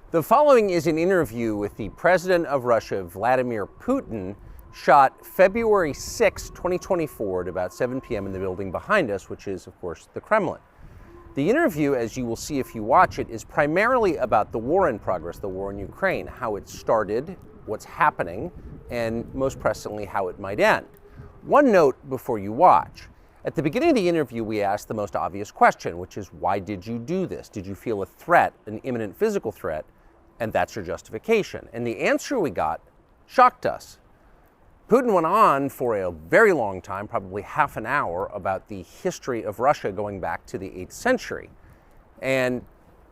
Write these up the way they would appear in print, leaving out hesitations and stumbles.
The following is an interview with the President of Russia, Vladimir Putin, shot February 6, 2024 at about 7 p.m. in the building behind us, which is, of course, the Kremlin. The interview, as you will see if you watch it, is primarily about the war in progress, the war in Ukraine, how it started, what's happening, and most pressingly, how it might end. One note before you watch. At the beginning of the interview, we asked the most obvious question, which is, why did you do this? Did you feel a threat, an imminent physical threat? And that's your justification. And the answer we got shocked us. Putin went on for a very long time, probably half an hour, about the history of Russia going back to the 8th century. And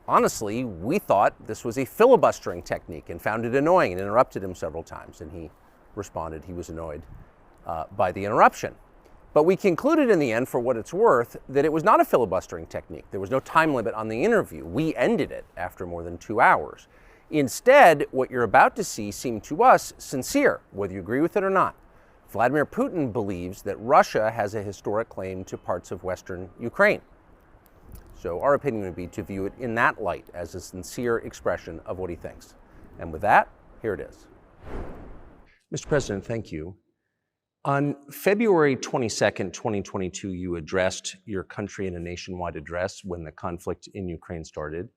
honestly, we thought this was a filibustering technique and found it annoying and interrupted him several times. And he responded he was annoyed by the interruption. But we concluded in the end, for what it's worth, that it was not a filibustering technique. There was no time limit on the interview. We ended it after more than 2 hours. Instead, what you're about to see seemed to us sincere, whether you agree with it or not. Vladimir Putin believes that Russia has a historic claim to parts of Western Ukraine. So our opinion would be to view it in that light, as a sincere expression of what he thinks. And with that, here it is. Mr. President, thank you. On February 22nd, 2022, you addressed your country in a nationwide address when the conflict in Ukraine started.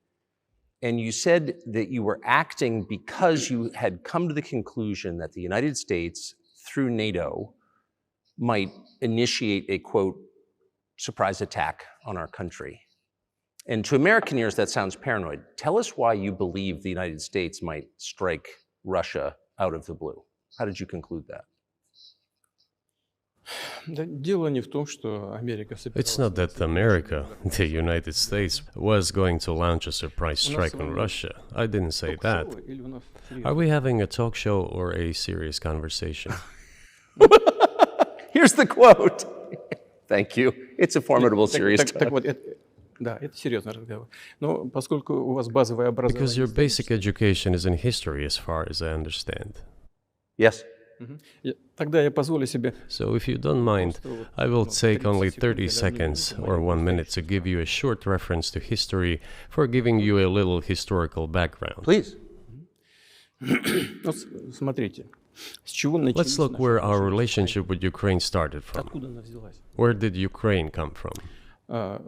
And you said that you were acting because you had come to the conclusion that the United States, through NATO, might initiate a, quote, surprise attack on our country. And to American ears, that sounds paranoid. Tell us why you believe the United States might strike Russia out of the blue. How did you conclude that? It's not that America, the United States, was going to launch a surprise strike on Russia. I didn't say that. Are we having a talk show or a serious conversation? Here's the quote. Thank you. It's a formidable, serious talk. Because your basic education is in history, as far as I understand. Yes. So if you don't mind, I will take only 30 seconds or 1 minute to give you a short reference to history for giving you a little historical background. Please. Let's look where our relationship with Ukraine started from. Where did Ukraine come from? The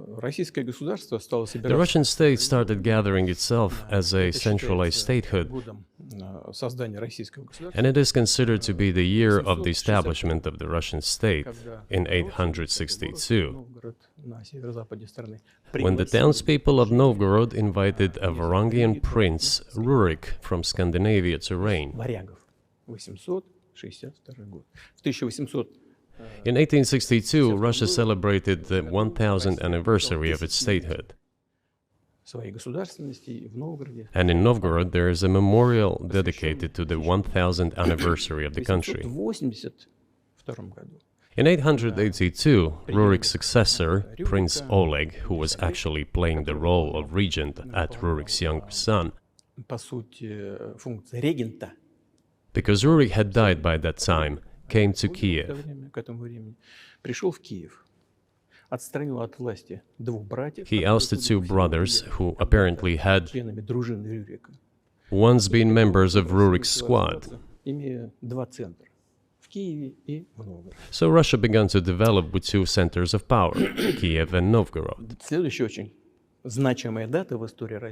Russian state started gathering itself as a centralized statehood, and it is considered to be the year of the establishment of the Russian state in 862, when the townspeople of Novgorod invited a Varangian prince, Rurik, from Scandinavia to reign. In 1862, Russia celebrated the 1000th anniversary of its statehood. And in Novgorod, there is a memorial dedicated to the 1000th anniversary of the country. In 882, Rurik's successor, Prince Oleg, who was actually playing the role of regent at Rurik's younger son, because Rurik had died by that time, came to Kiev. He ousted two brothers who apparently had once been members of Rurik's squad. So Russia began to develop with two centers of power, Kiev and Novgorod.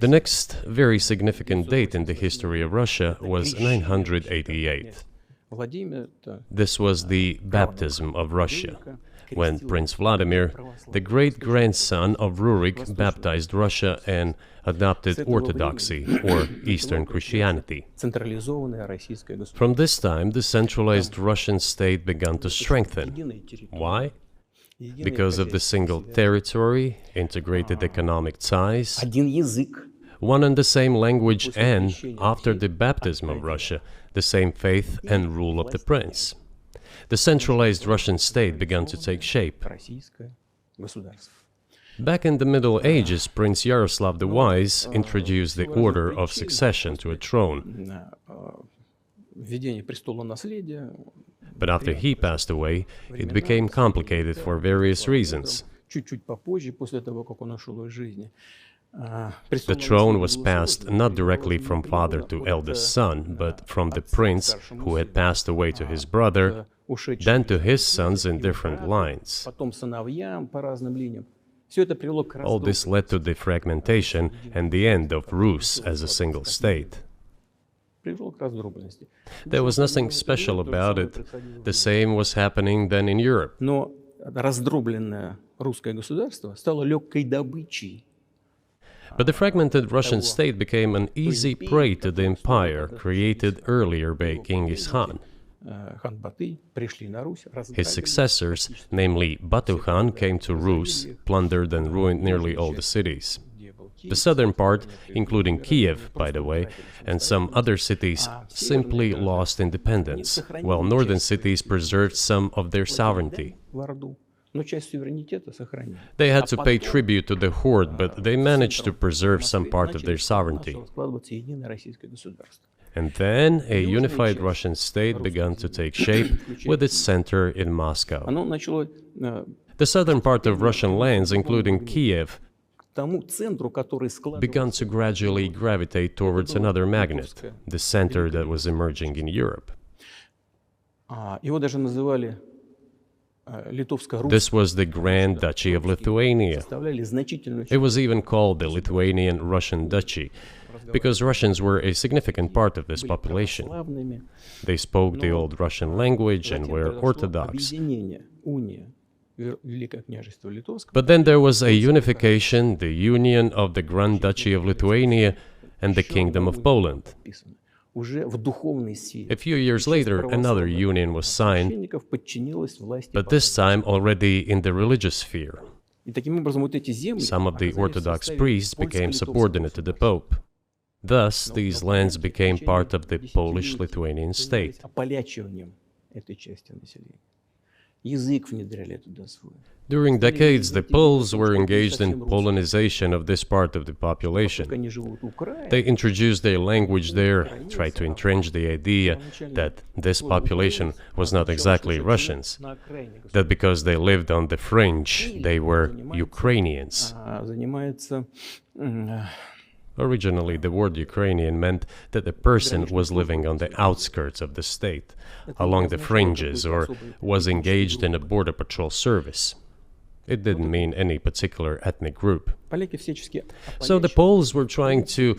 The next very significant date in the history of Russia was 988. This was the baptism of Russia, when Prince Vladimir, the great-grandson of Rurik, baptized Russia and adopted Orthodoxy, or Eastern Christianity. From this time, the centralized Russian state began to strengthen. Why? Because of the single territory, integrated economic ties, one and the same language, and, after the baptism of Russia, the same faith and rule of the prince. The centralized Russian state began to take shape. Back in the Middle Ages, Prince Yaroslav the Wise introduced the order of succession to a throne. But after he passed away, it became complicated for various reasons. The throne was passed not directly from father to eldest son, but from the prince who had passed away to his brother, then to his sons in different lines. All this led to the fragmentation and the end of Rus as a single state. There was nothing special about it. The same was happening then in Europe. But the fragmented Russian state became an easy prey to the empire created earlier by Genghis Khan. His successors, namely Batu Khan, came to Rus, plundered and ruined nearly all the cities. The southern part, including Kiev, by the way, and some other cities, simply lost independence, while northern cities preserved some of their sovereignty. They had to pay tribute to the horde, but they managed to preserve some part of their sovereignty. And then a unified Russian state began to take shape with its center in Moscow. The southern part of Russian lands, including Kiev, began to gradually gravitate towards another magnet, the center that was emerging in Europe. This was the Grand Duchy of Lithuania. It was even called the Lithuanian-Russian Duchy, because Russians were a significant part of this population. They spoke the old Russian language and were Orthodox. But then there was a unification, the union of the Grand Duchy of Lithuania and the Kingdom of Poland. A few years later, another union was signed, but this time already in the religious sphere. Some of the Orthodox priests became subordinate to the Pope. Thus, these lands became part of the Polish-Lithuanian state. During decades, the Poles were engaged in Polonization of this part of the population. They introduced their language there, tried to entrench the idea that this population was not exactly Russians, that because they lived on the fringe, they were Ukrainians. Originally, the word Ukrainian meant that a person was living on the outskirts of the state, along the fringes, or was engaged in a border patrol service. It didn't mean any particular ethnic group. So the Poles were trying to,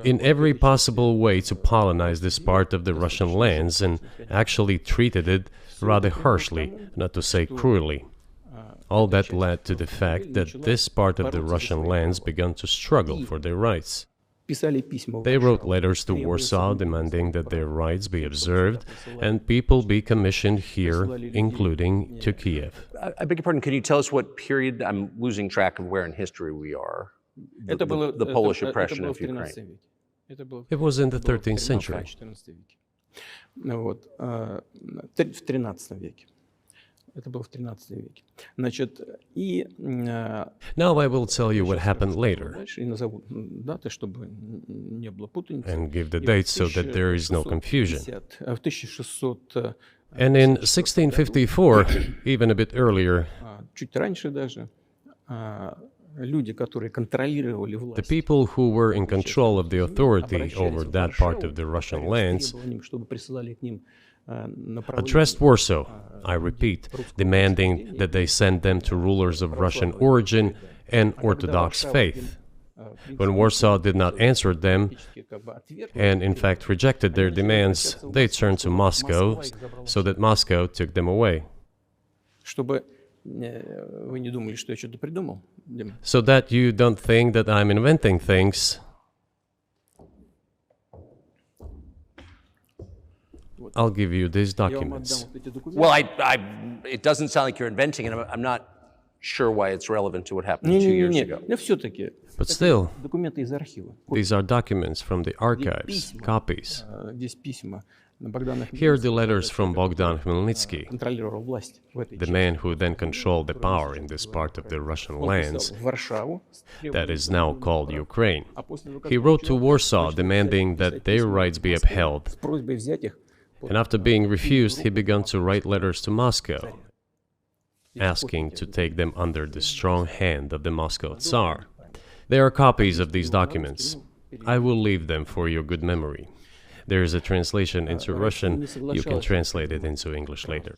in every possible way, to colonize this part of the Russian lands, and actually treated it rather harshly, not to say cruelly. All that led to the fact that this part of the Russian lands began to struggle for their rights. They wrote letters to Warsaw demanding that their rights be observed and people be commissioned here, including to Kiev. I beg your pardon, can you tell us what period? I'm losing track of where in history we are. The Polish oppression of Ukraine. It was in the 13th century. Now I will tell you what happened later and give the dates so that there is no confusion. And in 1654, even a bit earlier, the people who were in control of the authority over that part of the Russian lands addressed Warsaw, I repeat, demanding that they send them to rulers of Russian origin and Orthodox faith. When Warsaw did not answer them, and in fact rejected their demands, they turned to Moscow, so that Moscow took them away. So that you don't think that I'm inventing things, I'll give you these documents. Well, it doesn't sound like you're inventing it. I'm not sure why it's relevant to what happened 2 years ago. But still, these are documents from the archives, copies. Here are the letters from Bogdan Khmelnytsky, the man who then controlled the power in this part of the Russian lands that is now called Ukraine. He wrote to Warsaw demanding that their rights be upheld. And after being refused, he began to write letters to Moscow, asking to take them under the strong hand of the Moscow Tsar. There are copies of these documents. I will leave them for your good memory. There is a translation into Russian. You can translate it into English later.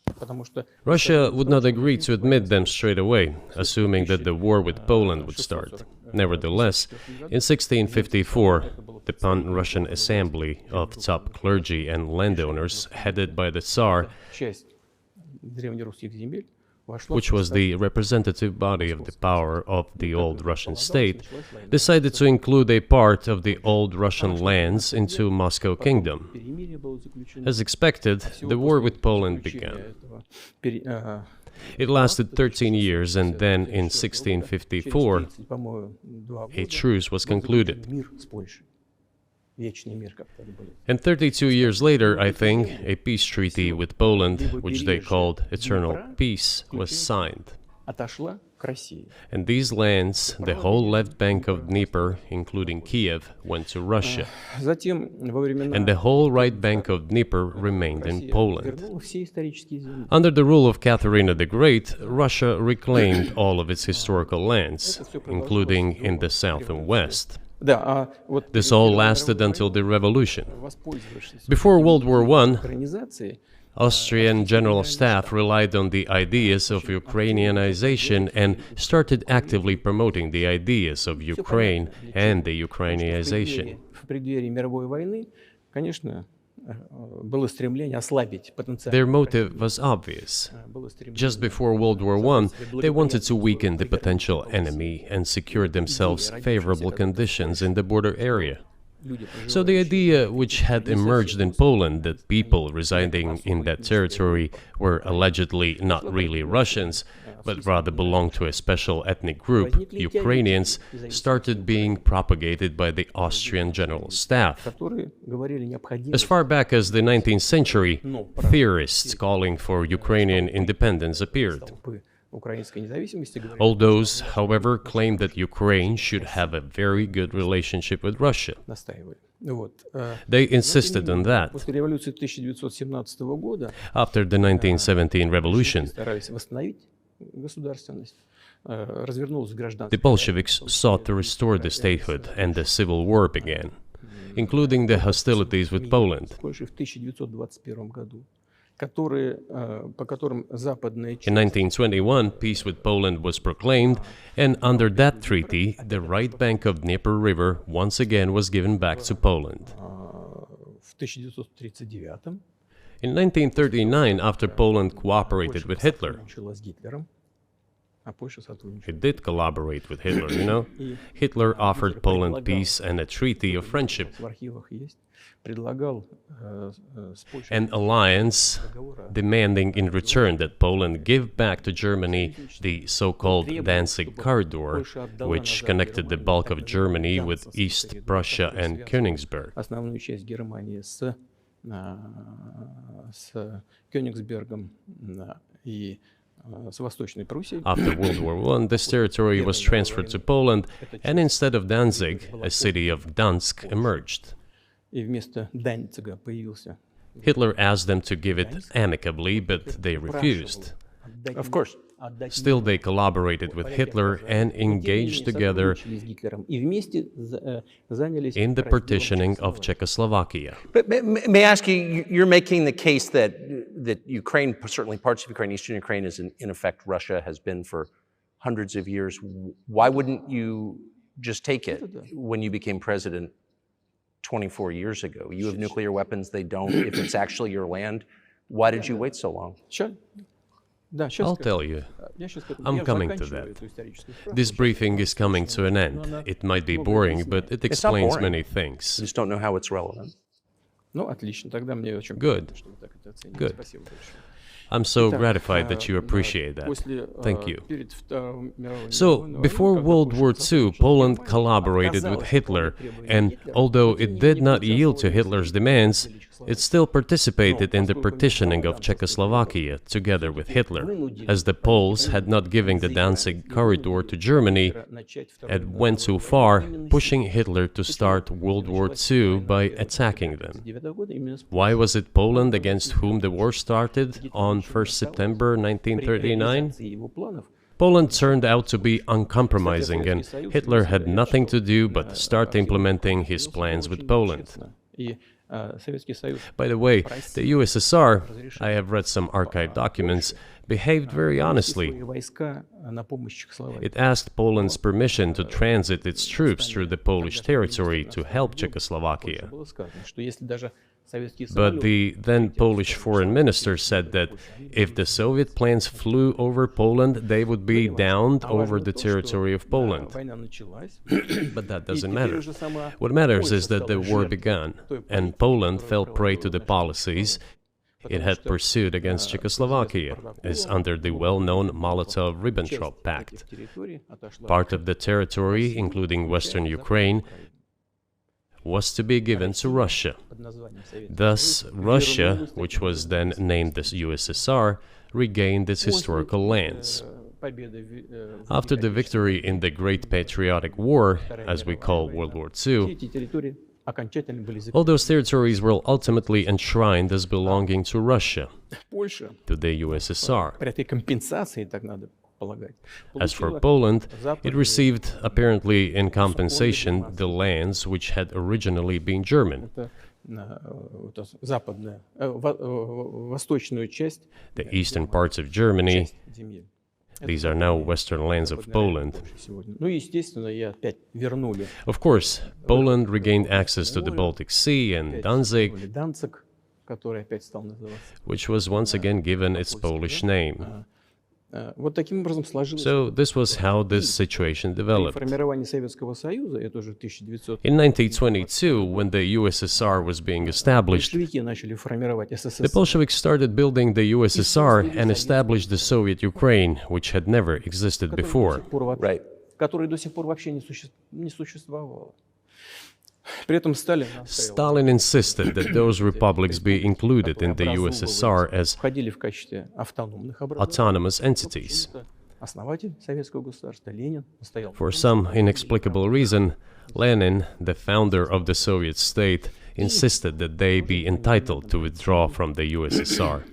Russia would not agree to admit them straight away, assuming that the war with Poland would start. Nevertheless, in 1654, the Pan-Russian Assembly of top clergy and landowners, headed by the Tsar, which was the representative body of the power of the old Russian state, decided to include a part of the old Russian lands into Moscow Kingdom. As expected, the war with Poland began. It lasted 13 years, and then in 1654, a truce was concluded. And 32 years later, I think, a peace treaty with Poland, which they called Eternal Peace, was signed. And these lands, the whole left bank of Dnieper, including Kiev, went to Russia. And the whole right bank of Dnieper remained in Poland. Under the rule of Catherine the Great, Russia reclaimed all of its historical lands, including in the south and west. This all lasted until the revolution. Before World War I, Austrian General Staff relied on the ideas of Ukrainianization and started actively promoting the ideas of Ukraine and the Ukrainianization. Their motive was obvious. Just before World War I, they wanted to weaken the potential enemy and secure themselves favorable conditions in the border area. So the idea which had emerged in Poland that people residing in that territory were allegedly not really Russians, but rather belonged to a special ethnic group, Ukrainians, started being propagated by the Austrian General Staff. As far back as the 19th century, theorists calling for Ukrainian independence appeared. All those, however, claimed that Ukraine should have a very good relationship with Russia. They insisted on that. After the 1917 revolution, the Bolsheviks sought to restore the statehood, and the civil war began, including the hostilities with Poland. In 1921, peace with Poland was proclaimed, and under that treaty, the right bank of Dnieper River once again was given back to Poland. In 1939, after Poland cooperated with Hitler, it did collaborate with Hitler, you know? Hitler offered Poland peace and a treaty of friendship. An alliance demanding in return that Poland give back to Germany the so-called Danzig corridor, which connected the bulk of Germany with East Prussia and Königsberg. After World War I, this territory was transferred to Poland, and instead of Danzig, a city of Dansk emerged. Hitler asked them to give it amicably, but they refused. Of course. Still, they collaborated with Hitler and engaged together in the partitioning of Czechoslovakia. But may I ask you, you're making the case that Ukraine, certainly parts of Ukraine, Eastern Ukraine, is in effect Russia, has been for hundreds of years. Why wouldn't you just take it when you became president 24 years ago? You have nuclear weapons, they don't. If it's actually your land, why did you wait so long? I'll tell you. I'm coming to that. This briefing is coming to an end. It might be boring, but it explains many things. I just don't know how it's relevant. Good. Good. I'm so gratified that you appreciate that. Thank you. So, before World War II, Poland collaborated with Hitler, and although it did not yield to Hitler's demands, it still participated in the partitioning of Czechoslovakia together with Hitler, as the Poles had not given the Danzig corridor to Germany and went too far, pushing Hitler to start World War II by attacking them. Why was it Poland against whom the war started on 1st September 1939? Poland turned out to be uncompromising, and Hitler had nothing to do but start implementing his plans with Poland. By the way, the USSR, I have read some archive documents, behaved very honestly. It asked Poland's permission to transit its troops through the Polish territory to help Czechoslovakia. But the then Polish foreign minister said that if the Soviet planes flew over Poland, they would be downed over the territory of Poland. But that doesn't matter. What matters is that the war began, and Poland fell prey to the policies it had pursued against Czechoslovakia, as under the well-known Molotov-Ribbentrop Pact. Part of the territory, including western Ukraine, was to be given to Russia. Thus, Russia, which was then named the USSR, regained its historical lands. After the victory in the Great Patriotic War, as we call World War II, all those territories were ultimately enshrined as belonging to Russia, to the USSR. As for Poland, it received, apparently in compensation, the lands which had originally been German. The eastern parts of Germany, these are now western lands of Poland. Of course, Poland regained access to the Baltic Sea and Danzig, which was once again given its Polish name. So this was how this situation developed. In 1922, when the USSR was being established, the Bolsheviks started building the USSR and established the Soviet Ukraine, which had never existed before. Right. Stalin insisted that those republics be included in the USSR as autonomous entities. For some inexplicable reason, Lenin, the founder of the Soviet state, insisted that they be entitled to withdraw from the USSR.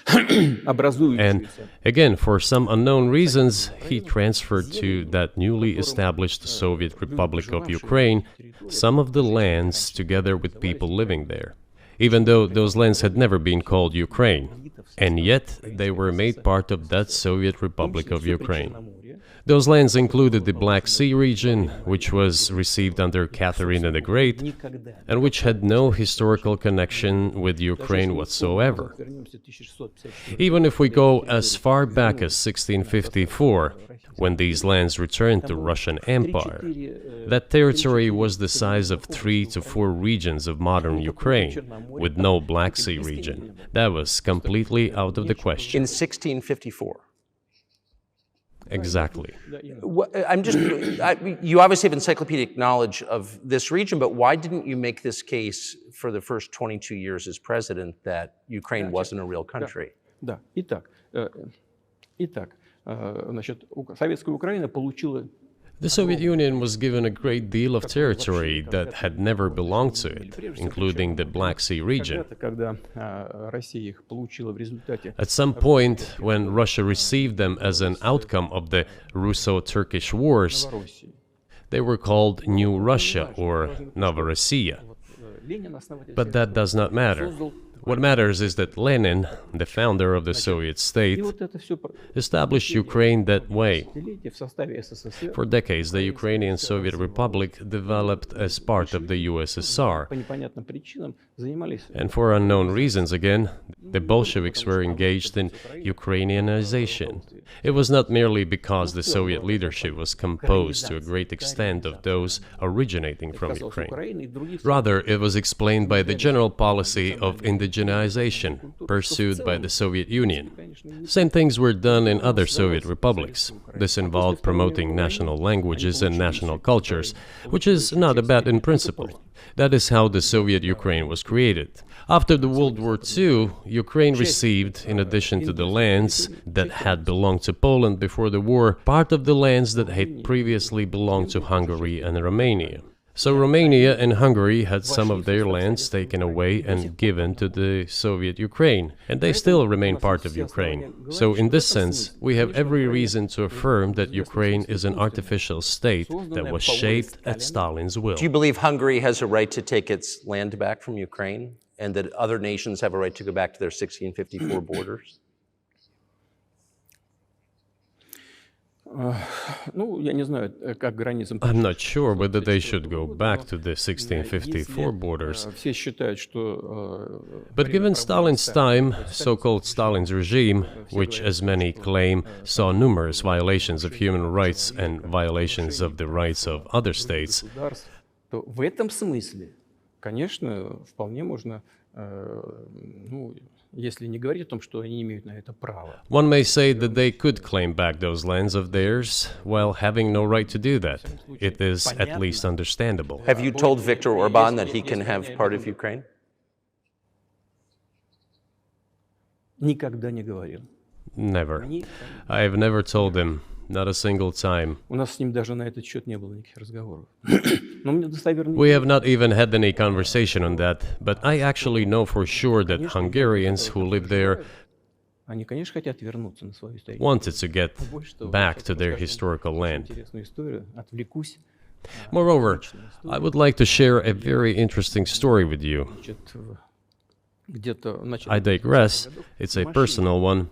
And again, for some unknown reasons, he transferred to that newly established Soviet Republic of Ukraine some of the lands together with people living there, even though those lands had never been called Ukraine, and yet they were made part of that Soviet Republic of Ukraine. Those lands included the Black Sea region, which was received under Catherine the Great, and which had no historical connection with Ukraine whatsoever. Even if we go as far back as 1654, when these lands returned to Russian Empire, that territory was the size of 3 to 4 regions of modern Ukraine, with no Black Sea region. That was completely out of the question. In 1654. Exactly. You obviously have encyclopedic knowledge of this region, but why didn't you make this case for the first 22 years as president that Ukraine wasn't a real country? The Soviet Union was given a great deal of territory that had never belonged to it, including the Black Sea region. At some point, when Russia received them as an outcome of the Russo-Turkish Wars, they were called New Russia or Novorossiya. But that does not matter. What matters is that Lenin, the founder of the Soviet state, established Ukraine that way. For decades, the Ukrainian Soviet Republic developed as part of the USSR. And for unknown reasons, again, the Bolsheviks were engaged in Ukrainianization. It was not merely because the Soviet leadership was composed to a great extent of those originating from Ukraine. Rather, it was explained by the general policy of indigenization pursued by the Soviet Union. Same things were done in other Soviet republics. This involved promoting national languages and national cultures, which is not bad in principle. That is how the Soviet Ukraine was created. After the World War II, Ukraine received, in addition to the lands that had belonged to Poland before the war, part of the lands that had previously belonged to Hungary and Romania. So Romania and Hungary had some of their lands taken away and given to the Soviet Ukraine, and they still remain part of Ukraine. So in this sense, we have every reason to affirm that Ukraine is an artificial state that was shaped at Stalin's will. Do you believe Hungary has a right to take its land back from Ukraine, and that other nations have a right to go back to their 1654 borders? I'm not sure whether they should go back to the 1654 borders. But given Stalin's time, so-called Stalin's regime, which as many claim saw numerous violations of human rights and violations of the rights of other states, one may say that they could claim back those lands of theirs while having no right to do that. It is at least understandable. Have you told Viktor Orban that he can have part of Ukraine? Never. I have never told him, not a single time. We have not even had any conversation on that, but I actually know for sure that Hungarians who live there wanted to get back to their historical land. Moreover, I would like to share a very interesting story with you. I digress, it's a personal one.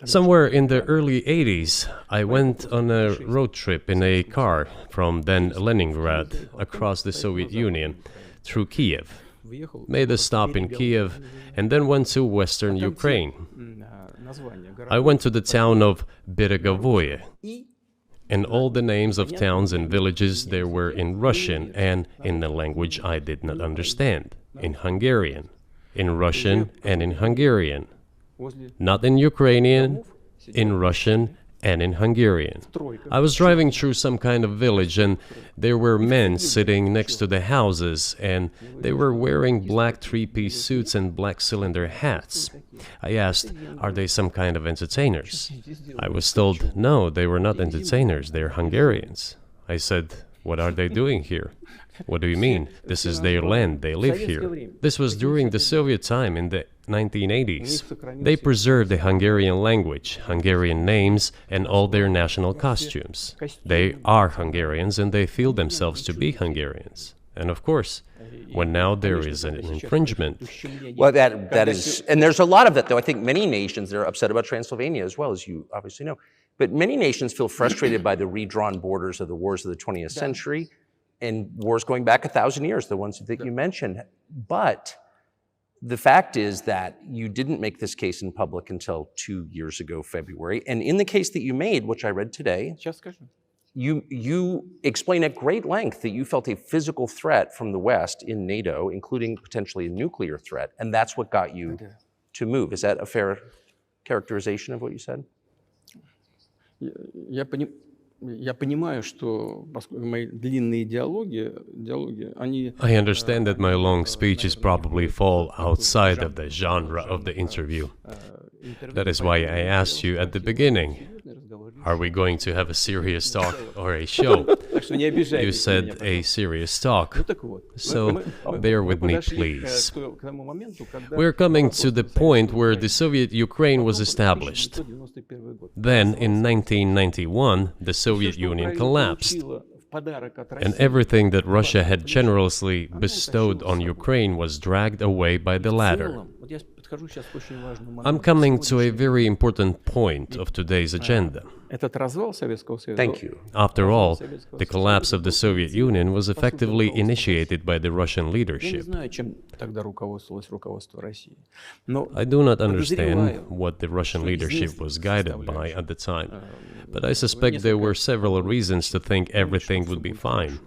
Somewhere in the early 80s, I went on a road trip in a car from then Leningrad across the Soviet Union through Kiev, made a stop in Kiev, and then went to western Ukraine. I went to the town of Beregovoye, and all the names of towns and villages there were in Russian and in a language I did not understand, in Hungarian. In Russian and in Hungarian, not in Ukrainian, in Russian and in Hungarian. I was driving through some kind of village and there were men sitting next to the houses and they were wearing black three-piece suits and black cylinder hats. I asked, are they some kind of entertainers? I was told, no, they were not entertainers, they're Hungarians. I said, what are they doing here? What do you mean? This is their land, they live here. This was during the Soviet time in the 1980s. They preserved the Hungarian language, Hungarian names, and all their national costumes. They are Hungarians and they feel themselves to be Hungarians. And of course, when now there is an infringement. Well, that is, and there's a lot of that, though. I think many nations are upset about Transylvania as well, as you obviously know. But many nations feel frustrated by the redrawn borders of the wars of the 20th century. And wars going back 1,000 years, the ones that you mentioned. But the fact is that you didn't make this case in public until 2 years ago, February. And in the case that you made, which I read today, you explain at great length that you felt a physical threat from the West in NATO, including potentially a nuclear threat. And that's what got you to move. Is that a fair characterization of what you said? I understand that my long speeches probably fall outside of the genre of the interview. That is why I asked you at the beginning, are we going to have a serious talk or a show? You said a serious talk, so bear with me, please. We're coming to the point where the Soviet Ukraine was established. Then, in 1991, the Soviet Union collapsed, and everything that Russia had generously bestowed on Ukraine was dragged away by the latter. I'm coming to a very important point of today's agenda. Thank you. After all, the collapse of the Soviet Union was effectively initiated by the Russian leadership. I do not understand what the Russian leadership was guided by at the time, but I suspect there were several reasons to think everything would be fine.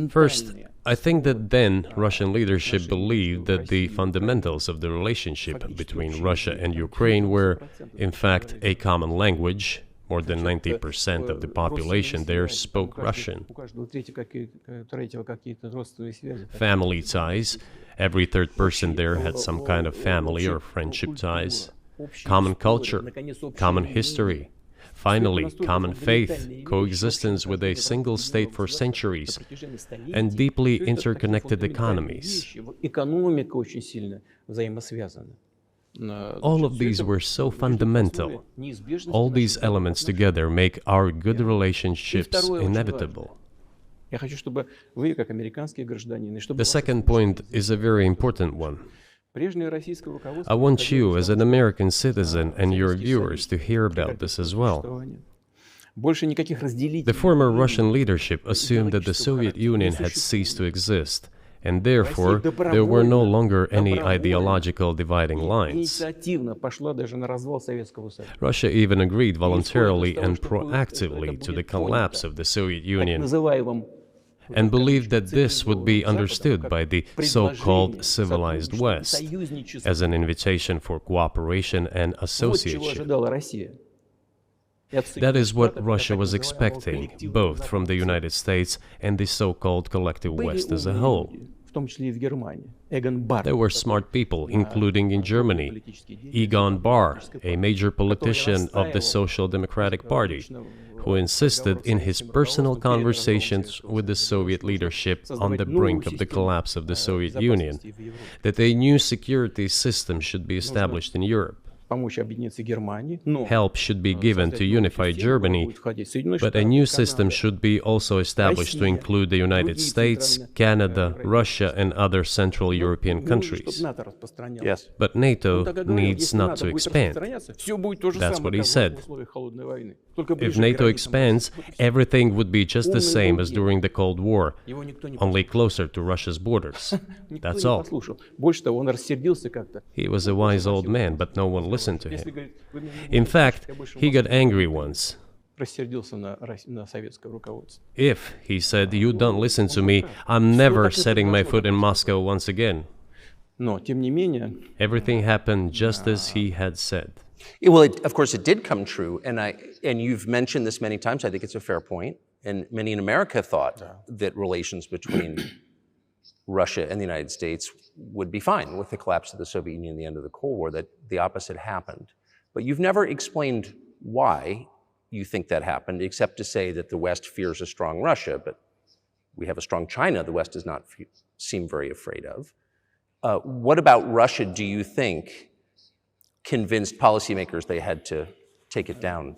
First, I think that then Russian leadership believed that the fundamentals of the relationship between Russia and Ukraine were, in fact, a common language. More than 90% of the population there spoke Russian. Family ties. Every third person there had some kind of family or friendship ties. Common culture, common history. finally, common faith, coexistence with a single state for centuries, and deeply interconnected economies. All of these were so fundamental. All these elements together make our good relationships inevitable. The second point is a very important one. I want you, as an American citizen, and your viewers to hear about this as well. The former Russian leadership assumed that the Soviet Union had ceased to exist, and therefore there were no longer any ideological dividing lines. Russia even agreed voluntarily and proactively to the collapse of the Soviet Union, and believed that this would be understood by the so-called civilized West as an invitation for cooperation and association. That is what Russia was expecting, both from the United States and the so-called collective West as a whole. There were smart people, including in Germany, Egon Bahr, a major politician of the Social Democratic Party, who insisted in his personal conversations with the Soviet leadership on the brink of the collapse of the Soviet Union that a new security system should be established in Europe. Help should be given to unify Germany, but a new system should be also established to include the United States, Canada, Russia, and other Central European countries. Yes. But NATO needs not to expand. That's what he said. If NATO expands, everything would be just the same as during the Cold War, only closer to Russia's borders. That's all. He was a wise old man, but no one listened to him. In fact, he got angry once. If, he said, you don't listen to me, I'm never setting my foot in Moscow once again. Everything happened just as he had said. Well, of course, it did come true, and you've mentioned this many times. I think it's a fair point, and many in America thought that relations between Russia and the United States would be fine with the collapse of the Soviet Union and the end of the Cold War, that the opposite happened. But you've never explained why you think that happened, except to say that the West fears a strong Russia, but we have a strong China the West does not seem very afraid of. What about Russia do you think convinced policymakers they had to take it down?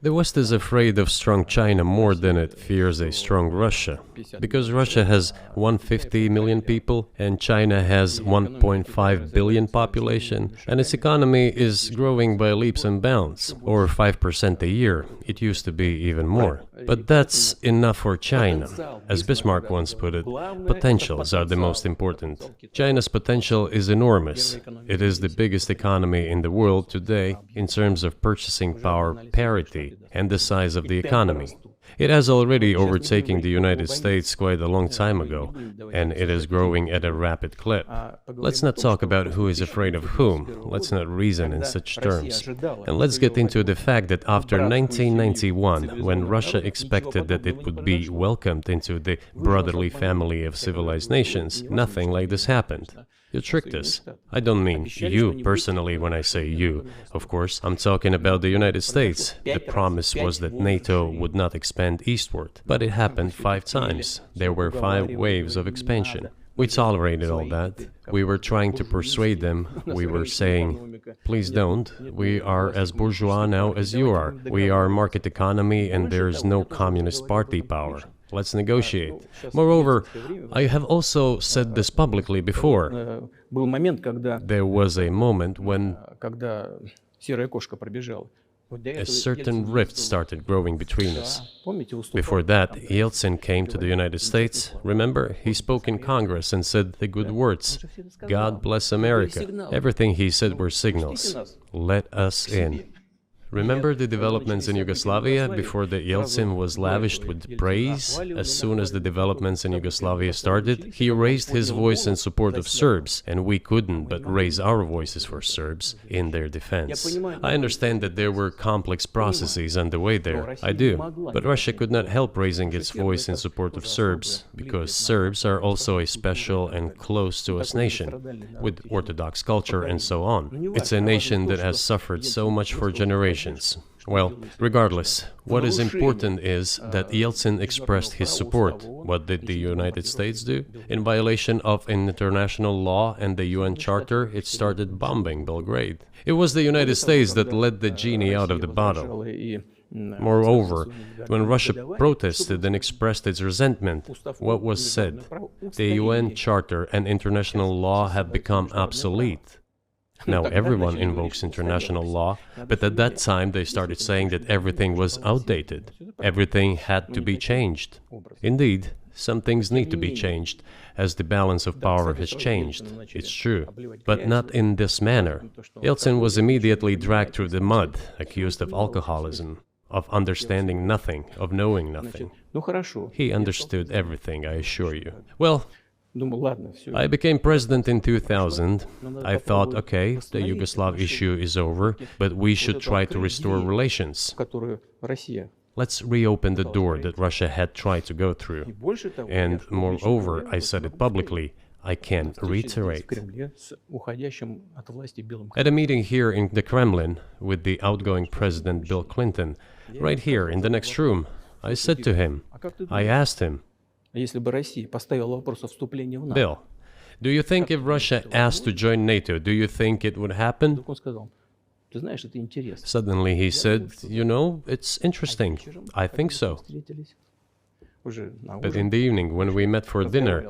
The West is afraid of strong China more than it fears a strong Russia, because Russia has 150 million people and China has 1.5 billion population, and its economy is growing by leaps and bounds, or 5% a year. It used to be even more. But that's enough for China. As Bismarck once put it, potentials are the most important. China's potential is enormous. It is the biggest economy in the world today in terms of purchasing power parity and the size of the economy. It has already overtaken the United States quite a long time ago, and it is growing at a rapid clip. Let's not talk about who is afraid of whom. Let's not reason in such terms. And let's get into the fact that after 1991, when Russia expected that it would be welcomed into the brotherly family of civilized nations, nothing like this happened. You tricked us. I don't mean you personally when I say you. Of course, I'm talking about the United States. The promise was that NATO would not expand eastward, but it happened 5 times. There were 5 waves of expansion. We tolerated all that. We were trying to persuade them. We were saying, please don't. We are as bourgeois now as you are. We are market economy and there is no communist party power. Let's negotiate. Moreover, I have also said this publicly before. There was a moment when a certain rift started growing between us. Before that, Yeltsin came to the United States. Remember, he spoke in Congress and said the good words, God bless America. Everything he said were signals. Let us in. Remember the developments in Yugoslavia before the Yeltsin was lavished with praise? As soon as the developments in Yugoslavia started, he raised his voice in support of Serbs, and we couldn't but raise our voices for Serbs in their defense. I understand that there were complex processes underway there, I do, but Russia could not help raising its voice in support of Serbs, because Serbs are also a special and close to us nation, with Orthodox culture and so on. It's a nation that has suffered so much for generations. Well, regardless, what is important is that Yeltsin expressed his support. What did the United States do? In violation of international law and the UN Charter, it started bombing Belgrade. It was the United States that let the genie out of the bottle. Moreover, when Russia protested and expressed its resentment, what was said? The UN Charter and international law have become obsolete. Now everyone invokes international law, but at that time they started saying that everything was outdated. Everything had to be changed. Indeed, some things need to be changed, as the balance of power has changed. It's true, but not in this manner. Yeltsin was immediately dragged through the mud, accused of alcoholism, of understanding nothing, of knowing nothing. He understood everything, I assure you. Well, I became president in 2000. I thought, okay, the Yugoslav issue is over, but we should try to restore relations. Let's reopen the door that Russia had tried to go through. And moreover, I said it publicly, I can reiterate. At a meeting here in the Kremlin with the outgoing President Bill Clinton, right here in the next room, I said to him, I asked him, Bill, do you think if Russia asked to join NATO, do you think it would happen? Suddenly he said, you know, it's interesting. I think so. But in the evening, when we met for dinner,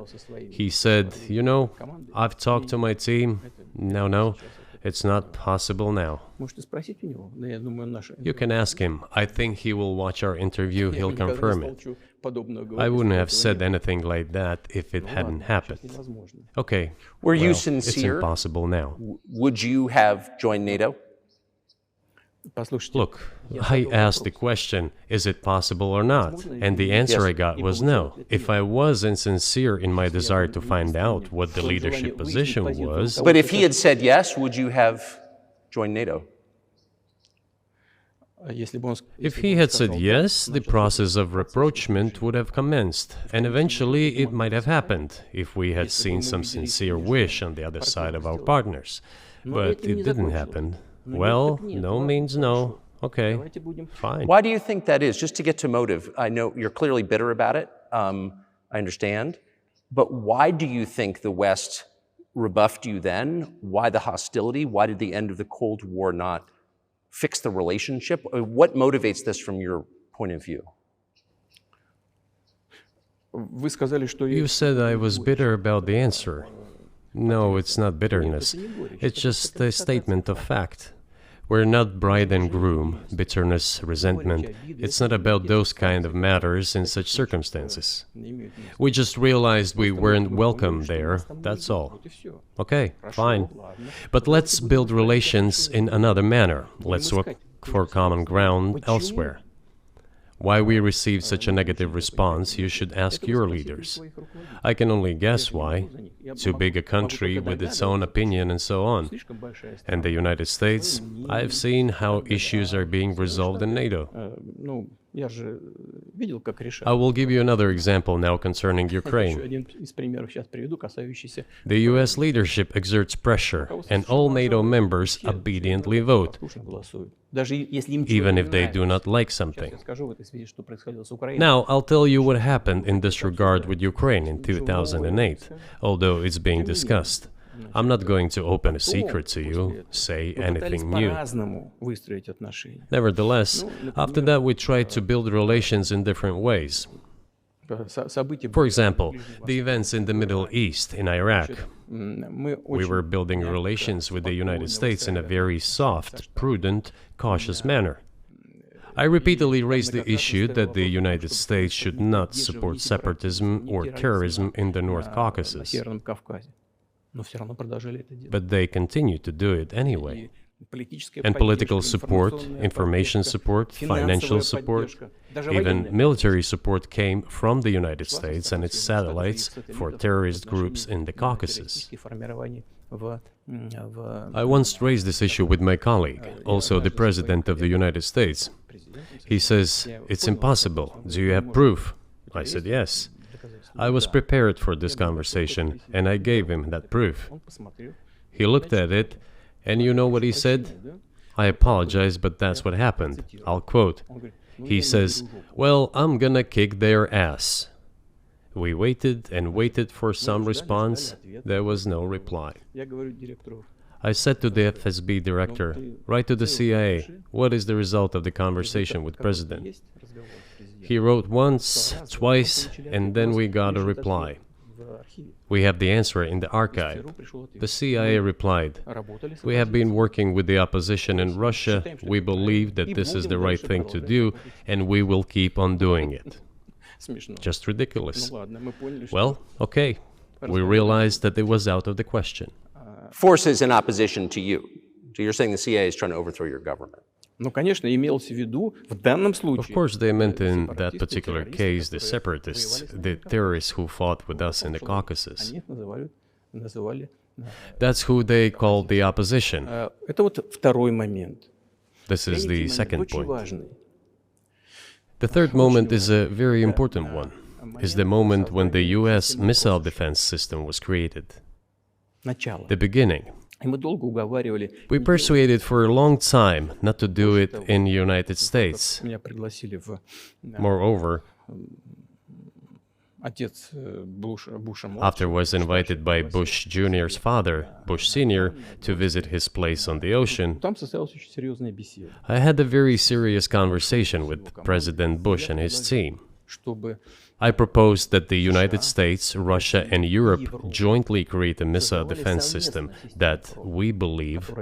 he said, you know, I've talked to my team. No, it's not possible now. You can ask him. I think he will watch our interview. He'll confirm it. I wouldn't have said anything like that if it hadn't happened. Okay. Were you sincere? It's impossible now. Would you have joined NATO? Look, I asked the question, is it possible or not? And the answer I got was no. If I was insincere in my desire to find out what the leadership position was... But if he had said yes, would you have joined NATO? If he had said yes, the process of rapprochement would have commenced, and eventually it might have happened, if we had seen some sincere wish on the other side of our partners. But it didn't happen. Well, no means no. Okay, fine. Why do you think that is? Just to get to motive, I know you're clearly bitter about it, I understand, but why do you think the West rebuffed you then? Why the hostility? Why did the end of the Cold War not fix the relationship? What motivates this from your point of view? You said I was bitter about the answer. No, it's not bitterness. It's just a statement of fact. We're not bride and groom, bitterness, resentment. It's not about those kind of matters in such circumstances. We just realized we weren't welcome there, that's all. Okay, fine. But let's build relations in another manner. Let's look for common ground elsewhere. Why we received such a negative response, you should ask your leaders. I can only guess why. Too big a country with its own opinion and so on. And the United States, I've seen how issues are being resolved in NATO. I will give you another example now concerning Ukraine. The US leadership exerts pressure, and all NATO members obediently vote, even if they do not like something. Now, I'll tell you what happened in this regard with Ukraine in 2008, although it's being discussed. I'm not going to open a secret to you, say anything new. Nevertheless, after that we tried to build relations in different ways. For example, the events in the Middle East, in Iraq. We were building relations with the United States in a very soft, prudent, cautious manner. I repeatedly raised the issue that the United States should not support separatism or terrorism in the North Caucasus. But they continue to do it anyway. And political support, information support, financial support, even military support came from the United States and its satellites for terrorist groups in the Caucasus. I once raised this issue with my colleague, also the President of the United States. He says, "It's impossible. Do you have proof?" I said, "Yes." I was prepared for this conversation, and I gave him that proof. He looked at it, and you know what he said? "I apologize, but that's what happened." I'll quote. He says, "Well, I'm gonna kick their ass." We waited and waited for some response. There was no reply. I said to the FSB director, "Write to the CIA, what is the result of the conversation with President?" He wrote once, twice, and then we got a reply. We have the answer in the archive. The CIA replied, "We have been working with the opposition in Russia. We believe that this is the right thing to do, and we will keep on doing it." Just ridiculous. Well, okay. We realized that it was out of the question. Forces in opposition to you. So you're saying the CIA is trying to overthrow your government? Of course, they meant in that particular case the separatists, the terrorists who fought with us in the Caucasus. That's who they called the opposition. This is the second point. The third moment is a very important one. Is the moment when the US missile defense system was created. The beginning. We persuaded for a long time not to do it in the United States. Moreover, after was invited by Bush Jr.'s father, Bush Sr., to visit his place on the ocean, I had a very serious conversation with President Bush and his team. I proposed that the United States, Russia, and Europe jointly create a missile defense system that, we believe,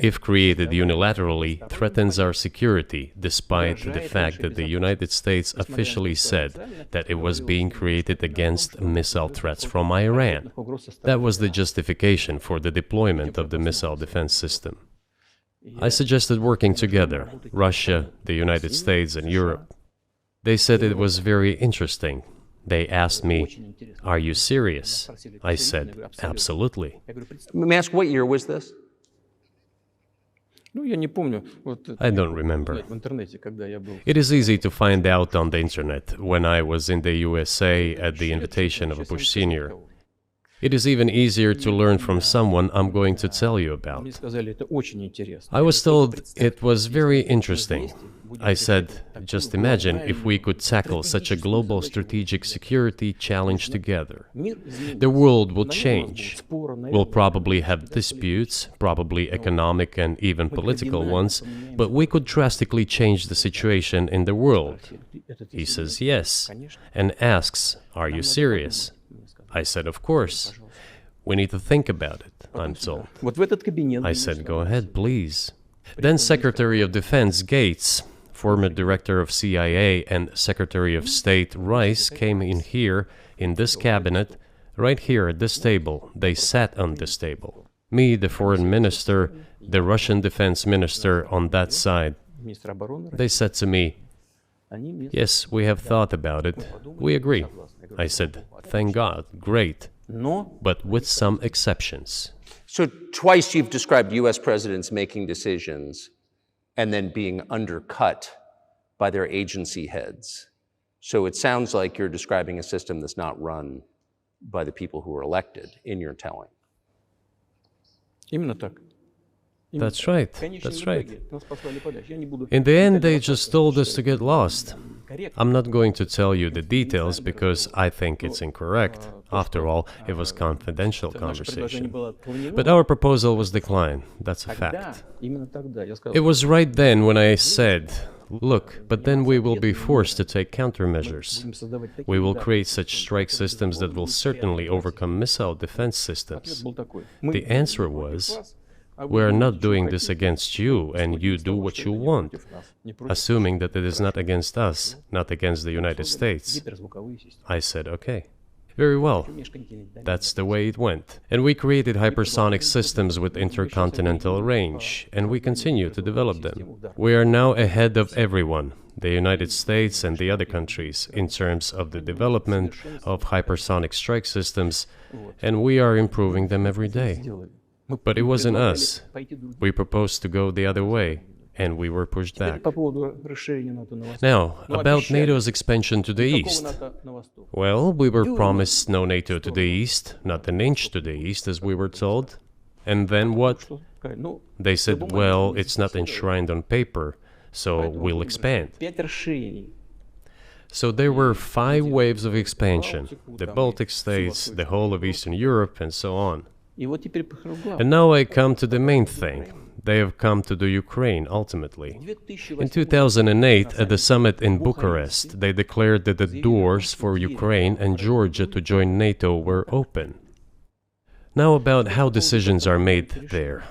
if created unilaterally, threatens our security, despite the fact that the United States officially said that it was being created against missile threats from Iran. That was the justification for the deployment of the missile defense system. I suggested working together, Russia, the United States, and Europe. They said it was very interesting. They asked me, "Are you serious?" I said, "Absolutely." Let me ask, what year was this? I don't remember. It is easy to find out on the internet when I was in the USA at the invitation of Bush Sr. It is even easier to learn from someone I'm going to tell you about. I was told it was very interesting. I said, just imagine if we could tackle such a global strategic security challenge together. The world will change. We'll probably have disputes, probably economic and even political ones, but we could drastically change the situation in the world. He says yes, and asks, "Are you serious?" I said, "Of course. We need to think about it," I'm told. I said, "Go ahead, please." Then Secretary of Defense Gates, former Director of CIA, and Secretary of State Rice came in here, in this cabinet, right here at this table. They sat on this table. Me, the Foreign Minister, the Russian Defense Minister on that side. They said to me, "Yes, we have thought about it. We agree." I said, "Thank God, great, but with some exceptions." So twice you've described US presidents making decisions and then being undercut by their agency heads. So it sounds like you're describing a system that's not run by the people who were elected in your telling. That's right, that's right. In the end, they just told us to get lost. I'm not going to tell you the details because I think it's incorrect. After all, it was confidential conversation. But our proposal was declined. That's a fact. It was right then when I said, "Look, but then we will be forced to take countermeasures. We will create such strike systems that will certainly overcome missile defense systems." The answer was, "We are not doing this against you, and you do what you want," assuming that it is not against us, not against the United States. I said, "Okay." Very well. That's the way it went. And we created hypersonic systems with intercontinental range, and we continue to develop them. We are now ahead of everyone, the United States and the other countries, in terms of the development of hypersonic strike systems, and we are improving them every day. But it wasn't us. We proposed to go the other way, and we were pushed back. Now, about NATO's expansion to the east. Well, we were promised no NATO to the east, not an inch to the east, as we were told. And then what? They said, well, it's not enshrined on paper, so we'll expand. So there were 5 waves of expansion, the Baltic states, the whole of Eastern Europe, and so on. And now I come to the main thing. They have come to the Ukraine, ultimately. In 2008, at the summit in Bucharest, they declared that the doors for Ukraine and Georgia to join NATO were open. Now about how decisions are made there.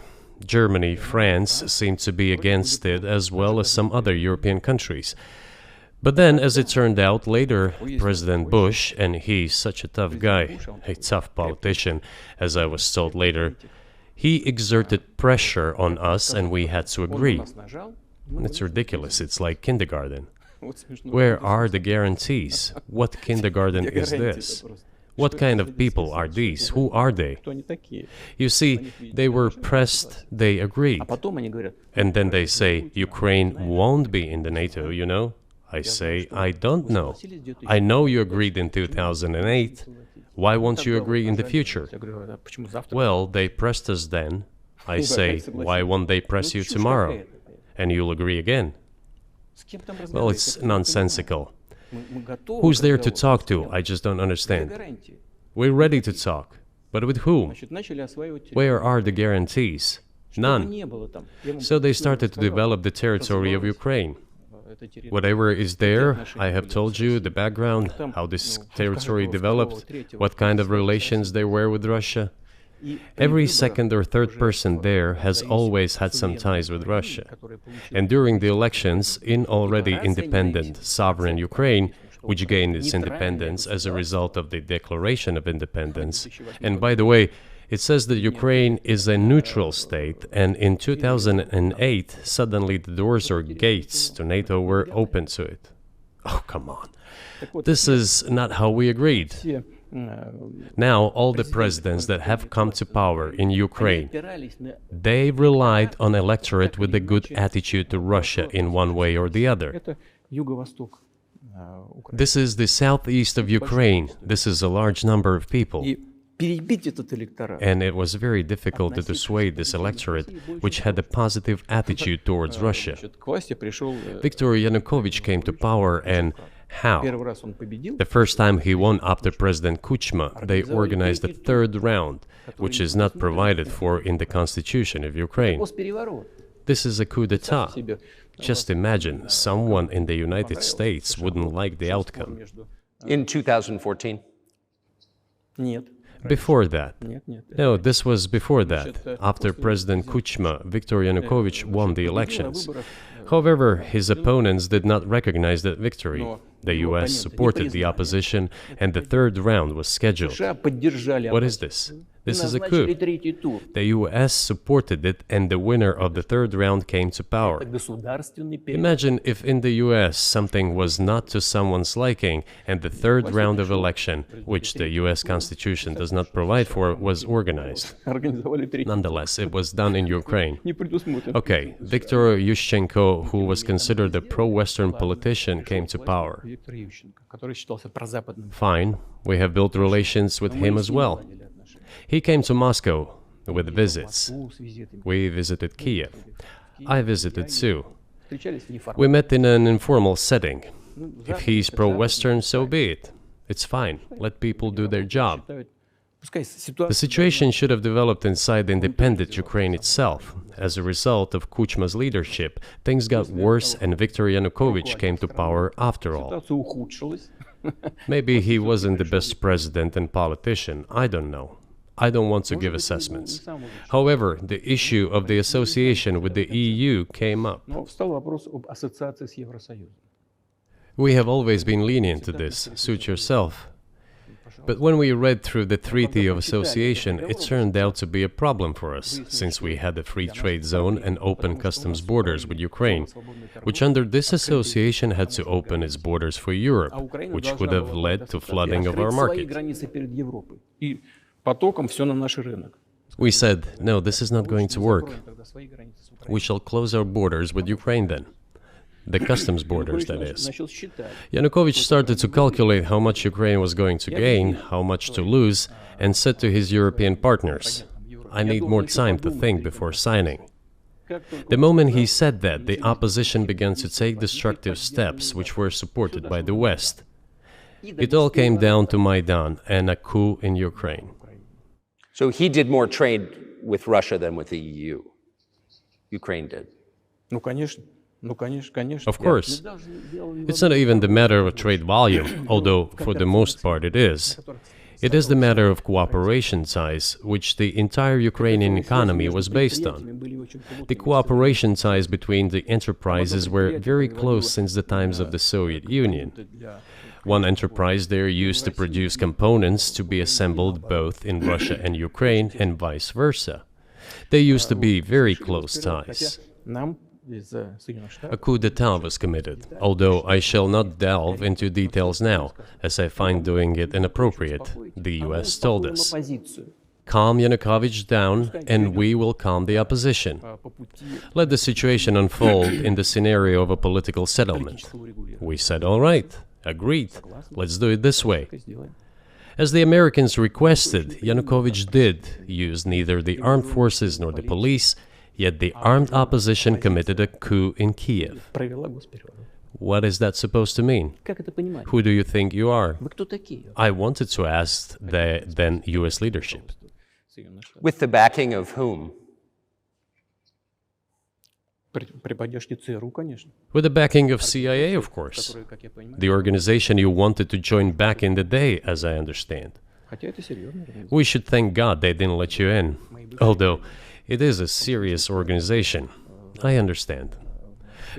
Germany, France seem to be against it, as well as some other European countries. But then, as it turned out later, President Bush, and he's such a tough guy, a tough politician, as I was told later, he exerted pressure on us and we had to agree. It's ridiculous, it's like kindergarten. Where are the guarantees? What kindergarten is this? What kind of people are these? Who are they? You see, they were pressed, they agreed. And then they say, Ukraine won't be in the NATO, you know? I say, I don't know. I know you agreed in 2008. Why won't you agree in the future? Well, they pressed us then. I say, why won't they press you tomorrow? And you'll agree again. Well, it's nonsensical. Who's there to talk to? I just don't understand. We're ready to talk. But with whom? Where are the guarantees? None. So they started to develop the territory of Ukraine. Whatever is there, I have told you the background, how this territory developed, what kind of relations there were with Russia. Every second or third person there has always had some ties with Russia. And during the elections, in already independent, sovereign Ukraine, which gained its independence as a result of the Declaration of Independence, and by the way, it says that Ukraine is a neutral state, and in 2008, suddenly the doors or gates to NATO were open to it. Oh, come on. This is not how we agreed. Now, all the presidents that have come to power in Ukraine, they relied on electorate with a good attitude to Russia in one way or the other. This is the southeast of Ukraine. This is a large number of people. And it was very difficult to dissuade this electorate, which had a positive attitude towards Russia. Viktor Yanukovych came to power, and how? The first time he won after President Kuchma, they organized a third round, which is not provided for in the constitution of Ukraine. This is a coup d'etat. Just imagine, someone in the United States wouldn't like the outcome. In 2014? Before that. No, this was before that. After President Kuchma, Viktor Yanukovych won the elections. However, his opponents did not recognize that victory. The US supported the opposition, and the third round was scheduled. What is this? This is a coup. The US supported it, and the winner of the third round came to power. Imagine if in the US something was not to someone's liking, and the third round of election, which the US Constitution does not provide for, was organized. Nonetheless, it was done in Ukraine. Okay, Viktor Yushchenko, who was considered a pro-Western politician, came to power. Fine, we have built relations with him as well. He came to Moscow with visits. We visited Kiev. I visited too. We met in an informal setting. If he's pro-Western, so be it. It's fine. Let people do their job. The situation should have developed inside the independent Ukraine itself. As a result of Kuchma's leadership, things got worse and Viktor Yanukovych came to power after all. Maybe he wasn't the best president and politician, I don't know. I don't want to give assessments. However, the issue of the association with the EU came up. We have always been lenient to this, suit yourself. But when we read through the Treaty of Association, it turned out to be a problem for us, since we had a free trade zone and open customs borders with Ukraine, which under this association had to open its borders for Europe, which would have led to flooding of our market. We said, no, this is not going to work. We shall close our borders with Ukraine then. The customs borders, that is. Yanukovych started to calculate how much Ukraine was going to gain, how much to lose, and said to his European partners, I need more time to think before signing. The moment he said that, the opposition began to take destructive steps which were supported by the West. It all came down to Maidan and a coup in Ukraine. So he did more trade with Russia than with the EU. Ukraine did. Of course. It's not even the matter of trade volume, although for the most part it is. It is the matter of cooperation ties, which the entire Ukrainian economy was based on. The cooperation ties between the enterprises were very close since the times of the Soviet Union. One enterprise there used to produce components to be assembled both in Russia and Ukraine and vice versa. They used to be very close ties. A coup d'etat was committed, although I shall not delve into details now, as I find doing it inappropriate, the US told us. Calm Yanukovych down, and we will calm the opposition. Let the situation unfold in the scenario of a political settlement. We said, all right, agreed, let's do it this way. As the Americans requested, Yanukovych did use neither the armed forces nor the police, yet the armed opposition committed a coup in Kiev. What is that supposed to mean? Who do you think you are? I wanted to ask the then US leadership. With the backing of whom? With the backing of CIA, of course. The organization you wanted to join back in the day, as I understand. We should thank God they didn't let you in. Although, it is a serious organization. I understand.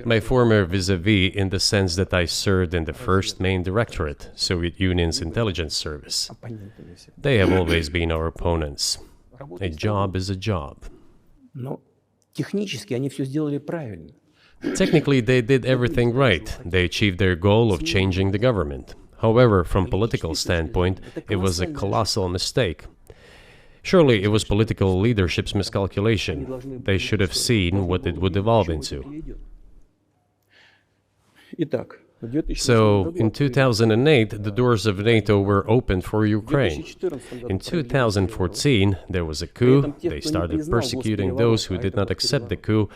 My former vis-a-vis in the sense that I served in the first main directorate, Soviet Union's intelligence service. They have always been our opponents. A job is a job. Technically, they did everything right. They achieved their goal of changing the government. However, from political standpoint, it was a colossal mistake. Surely it was political leadership's miscalculation. They should have seen what it would evolve into. So, in 2008, the doors of NATO were opened for Ukraine. In 2014, there was a coup. They started persecuting those who did not accept the coup,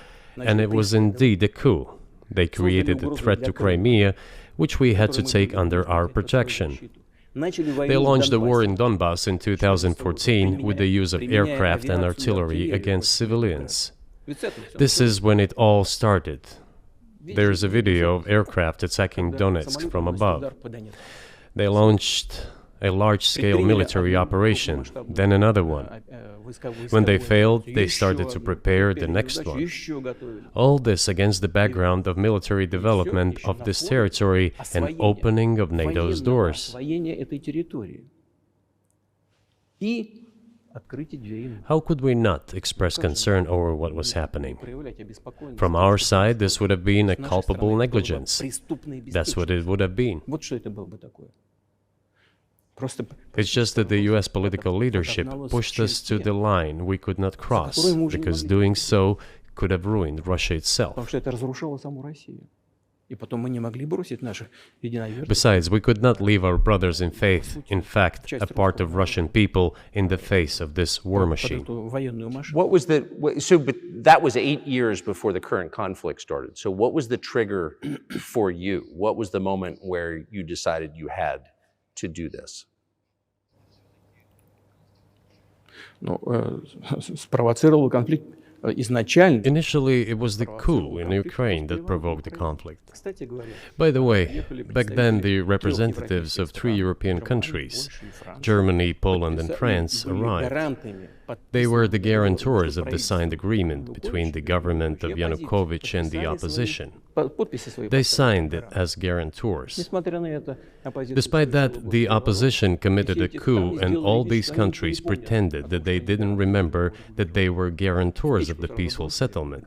and it was indeed a coup. They created a threat to Crimea, which we had to take under our protection. They launched the war in Donbass in 2014 with the use of aircraft and artillery against civilians. This is when it all started. There is a video of aircraft attacking Donetsk from above. They launched a large-scale military operation, then another one. When they failed, they started to prepare the next one. All this against the background of military development of this territory and opening of NATO's doors. How could we not express concern over what was happening? From our side, this would have been a culpable negligence. That's what it would have been. It's just that the US political leadership pushed us to the line we could not cross, because doing so could have ruined Russia itself. Besides, we could not leave our brothers in faith, in fact, a part of Russian people, in the face of this war machine. But that was 8 years before the current conflict started. So what was the trigger for you? What was the moment where you decided you had to do this? Initially, it was the coup in Ukraine that provoked the conflict. By the way, back then the representatives of 3 European countries, Germany, Poland and France, arrived. They were the guarantors of the signed agreement between the government of Yanukovych and the opposition. They signed it as guarantors. Despite that, the opposition committed a coup, and all these countries pretended that they didn't remember that they were guarantors of the peaceful settlement.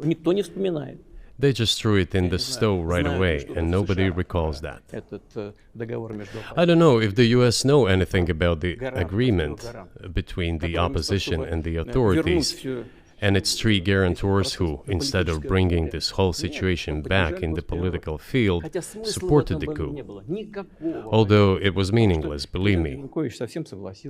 They just threw it in the stove right away, and nobody recalls that. I don't know if the US know anything about the agreement between the opposition and the authorities, and its three guarantors who, instead of bringing this whole situation back in the political field, supported the coup. Although it was meaningless, believe me,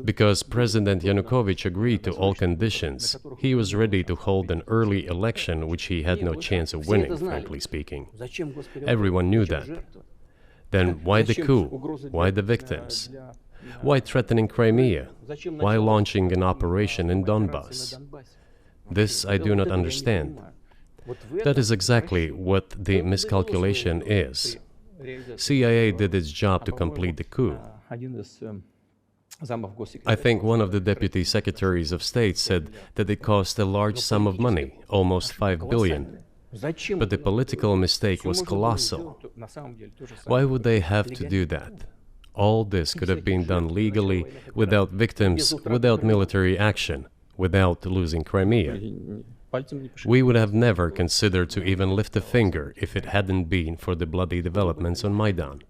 because President Yanukovych agreed to all conditions. He was ready to hold an early election, which he had no chance of winning, frankly speaking. Everyone knew that. Then why the coup? Why the victims? Why threatening Crimea? Why launching an operation in Donbass? This I do not understand. That is exactly what the miscalculation is. CIA did its job to complete the coup. I think one of the deputy secretaries of state said that it cost a large sum of money, almost 5 billion. But the political mistake was colossal. Why would they have to do that? All this could have been done legally, without victims, without military action, without losing Crimea. We would have never considered to even lift a finger if it hadn't been for the bloody developments on Maidan.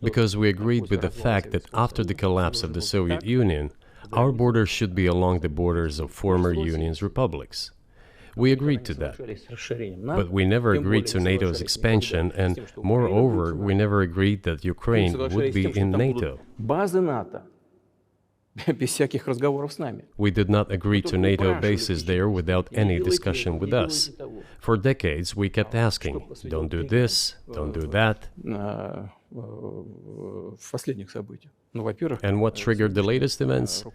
Because we agreed with the fact that after the collapse of the Soviet Union, our borders should be along the borders of former Union's republics. We agreed to that. But we never agreed to NATO's expansion, and moreover, we never agreed that Ukraine would be in NATO. We did not agree to NATO bases there without any discussion with us. For decades, we kept asking, don't do this, don't do that. And what triggered the latest events?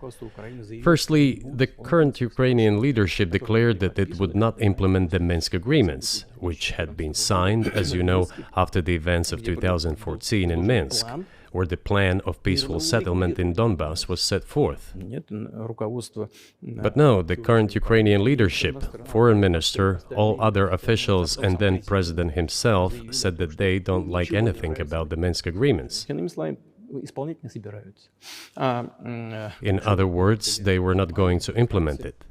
Firstly, the current Ukrainian leadership declared that it would not implement the Minsk agreements, which had been signed, as you know, after the events of 2014 in Minsk, where the plan of peaceful settlement in Donbass was set forth. But no, the current Ukrainian leadership, foreign minister, all other officials, and then president himself said that they don't like anything about the Minsk agreements. In other words, they were not going to implement it.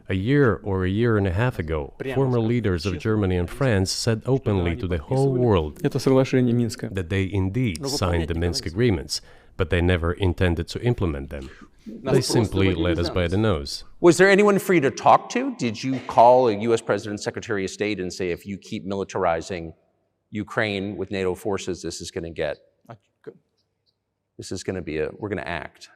A year or a year and a half ago, former leaders of Germany and France said openly to the whole world that they indeed signed the Minsk agreements, but they never intended to implement them. They simply led us by the nose. Was there anyone for you to talk to? Did you call a U.S. President, Secretary of State and say, if you keep militarizing Ukraine with NATO forces, this is going to be we're going to act?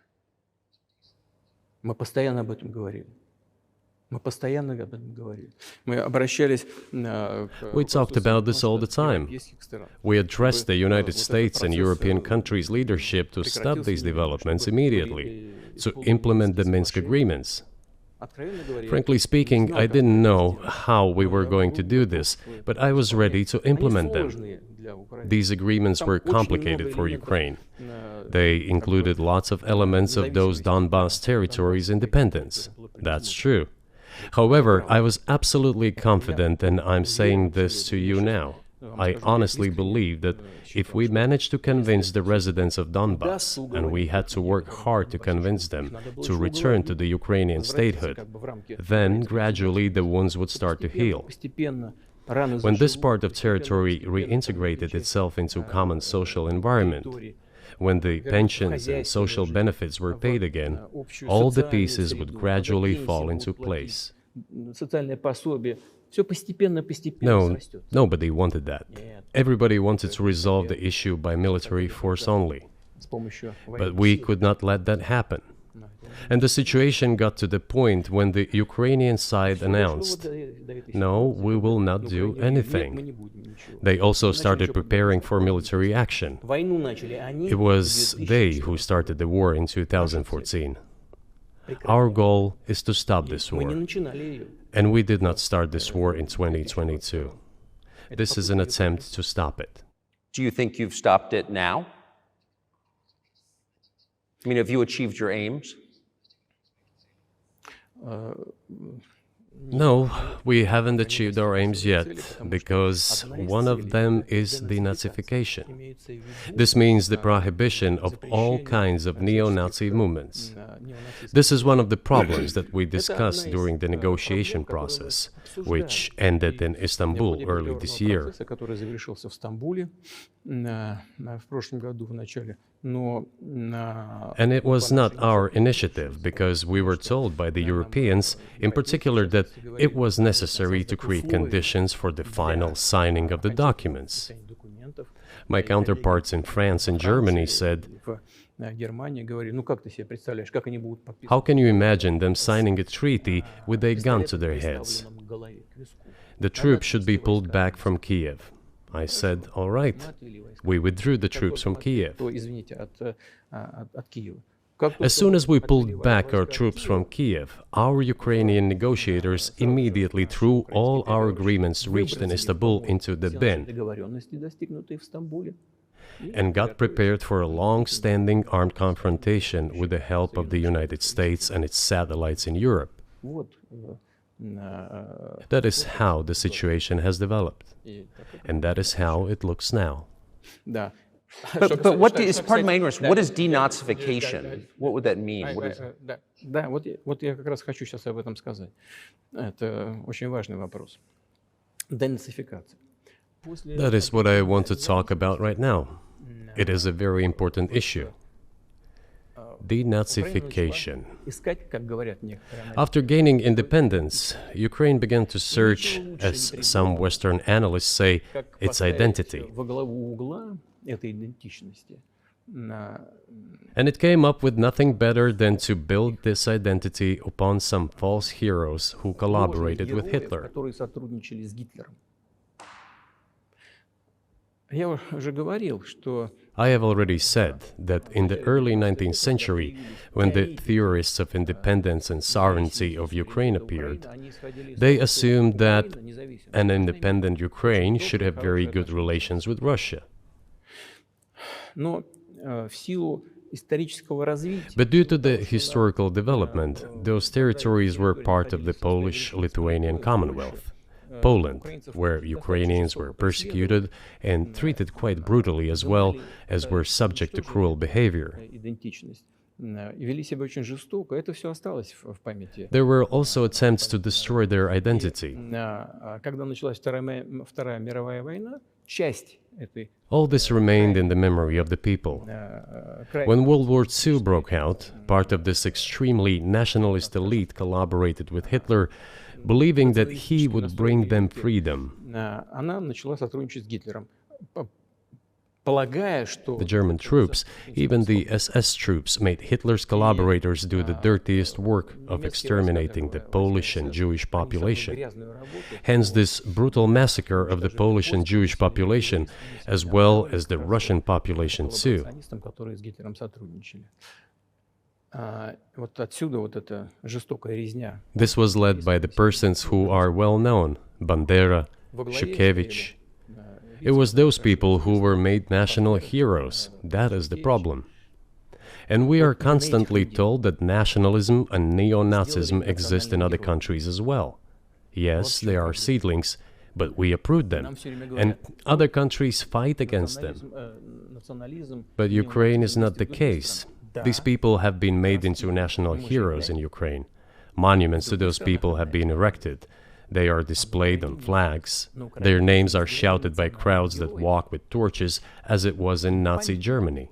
We talked about this all the time. We addressed the United States and European countries' leadership to stop these developments immediately, to implement the Minsk agreements. Frankly speaking, I didn't know how we were going to do this, but I was ready to implement them. These agreements were complicated for Ukraine. They included lots of elements of those Donbass territories' independence. That's true. However, I was absolutely confident, and I'm saying this to you now. I honestly believe that if we managed to convince the residents of Donbass, and we had to work hard to convince them to return to the Ukrainian statehood, then gradually the wounds would start to heal. When this part of territory reintegrated itself into common social environment, when the pensions and social benefits were paid again, all the pieces would gradually fall into place. No, nobody wanted that. Everybody wanted to resolve the issue by military force only. But we could not let that happen. And the situation got to the point when the Ukrainian side announced, no, we will not do anything. They also started preparing for military action. It was they who started the war in 2014. Our goal is to stop this war. And we did not start this war in 2022. This is an attempt to stop it. Do you think you've stopped it now? I mean, have you achieved your aims? No, we haven't achieved our aims yet, because one of them is denazification. This means the prohibition of all kinds of neo-Nazi movements. This is one of the problems that we discussed during the negotiation process, which ended in Istanbul early this year. And it was not our initiative, because we were told by the Europeans, in particular, that it was necessary to create conditions for the final signing of the documents. My counterparts in France and Germany said, "How can you imagine them signing a treaty with a gun to their heads? The troops should be pulled back from Kiev." I said, "All right." We withdrew the troops from Kiev. As soon as we pulled back our troops from Kiev, our Ukrainian negotiators immediately threw all our agreements reached in Istanbul into the bin and got prepared for a long-standing armed confrontation with the help of the United States and its satellites in Europe. That is how the situation has developed, and that is how it looks now. But what is, pardon my ignorance, what is denazification? What would that mean? What is... Да, вот я как раз хочу сейчас об этом сказать. Это очень важный вопрос. Денацификация. That is what I want to talk about right now. It is a very important issue. Denazification. After gaining independence, Ukraine began to search, as some Western analysts say, its identity. And it came up with nothing better than to build this identity upon some false heroes who collaborated with Hitler. I have already said that in the early 19th century, when the theorists of independence and sovereignty of Ukraine appeared, they assumed that an independent Ukraine should have very good relations with Russia. But due to the historical development, those territories were part of the Polish-Lithuanian Commonwealth. Poland, where Ukrainians were persecuted and treated quite brutally, as well as were subject to cruel behavior. There were also attempts to destroy their identity. All this remained in the memory of the people. When World War II broke out, part of this extremely nationalist elite collaborated with Hitler, believing that he would bring them freedom. The German troops, even the SS troops, made Hitler's collaborators do the dirtiest work of exterminating the Polish and Jewish population. Hence this brutal massacre of the Polish and Jewish population, as well as the Russian population too. This was led by the persons who are well known, Bandera, Shukevich. It was those people who were made national heroes. That is the problem. And we are constantly told that nationalism and neo-Nazism exist in other countries as well. Yes, they are seedlings, but we uproot them, and other countries fight against them. But Ukraine is not the case. These people have been made into national heroes in Ukraine. Monuments to those people have been erected. They are displayed on flags. Their names are shouted by crowds that walk with torches, as it was in Nazi Germany.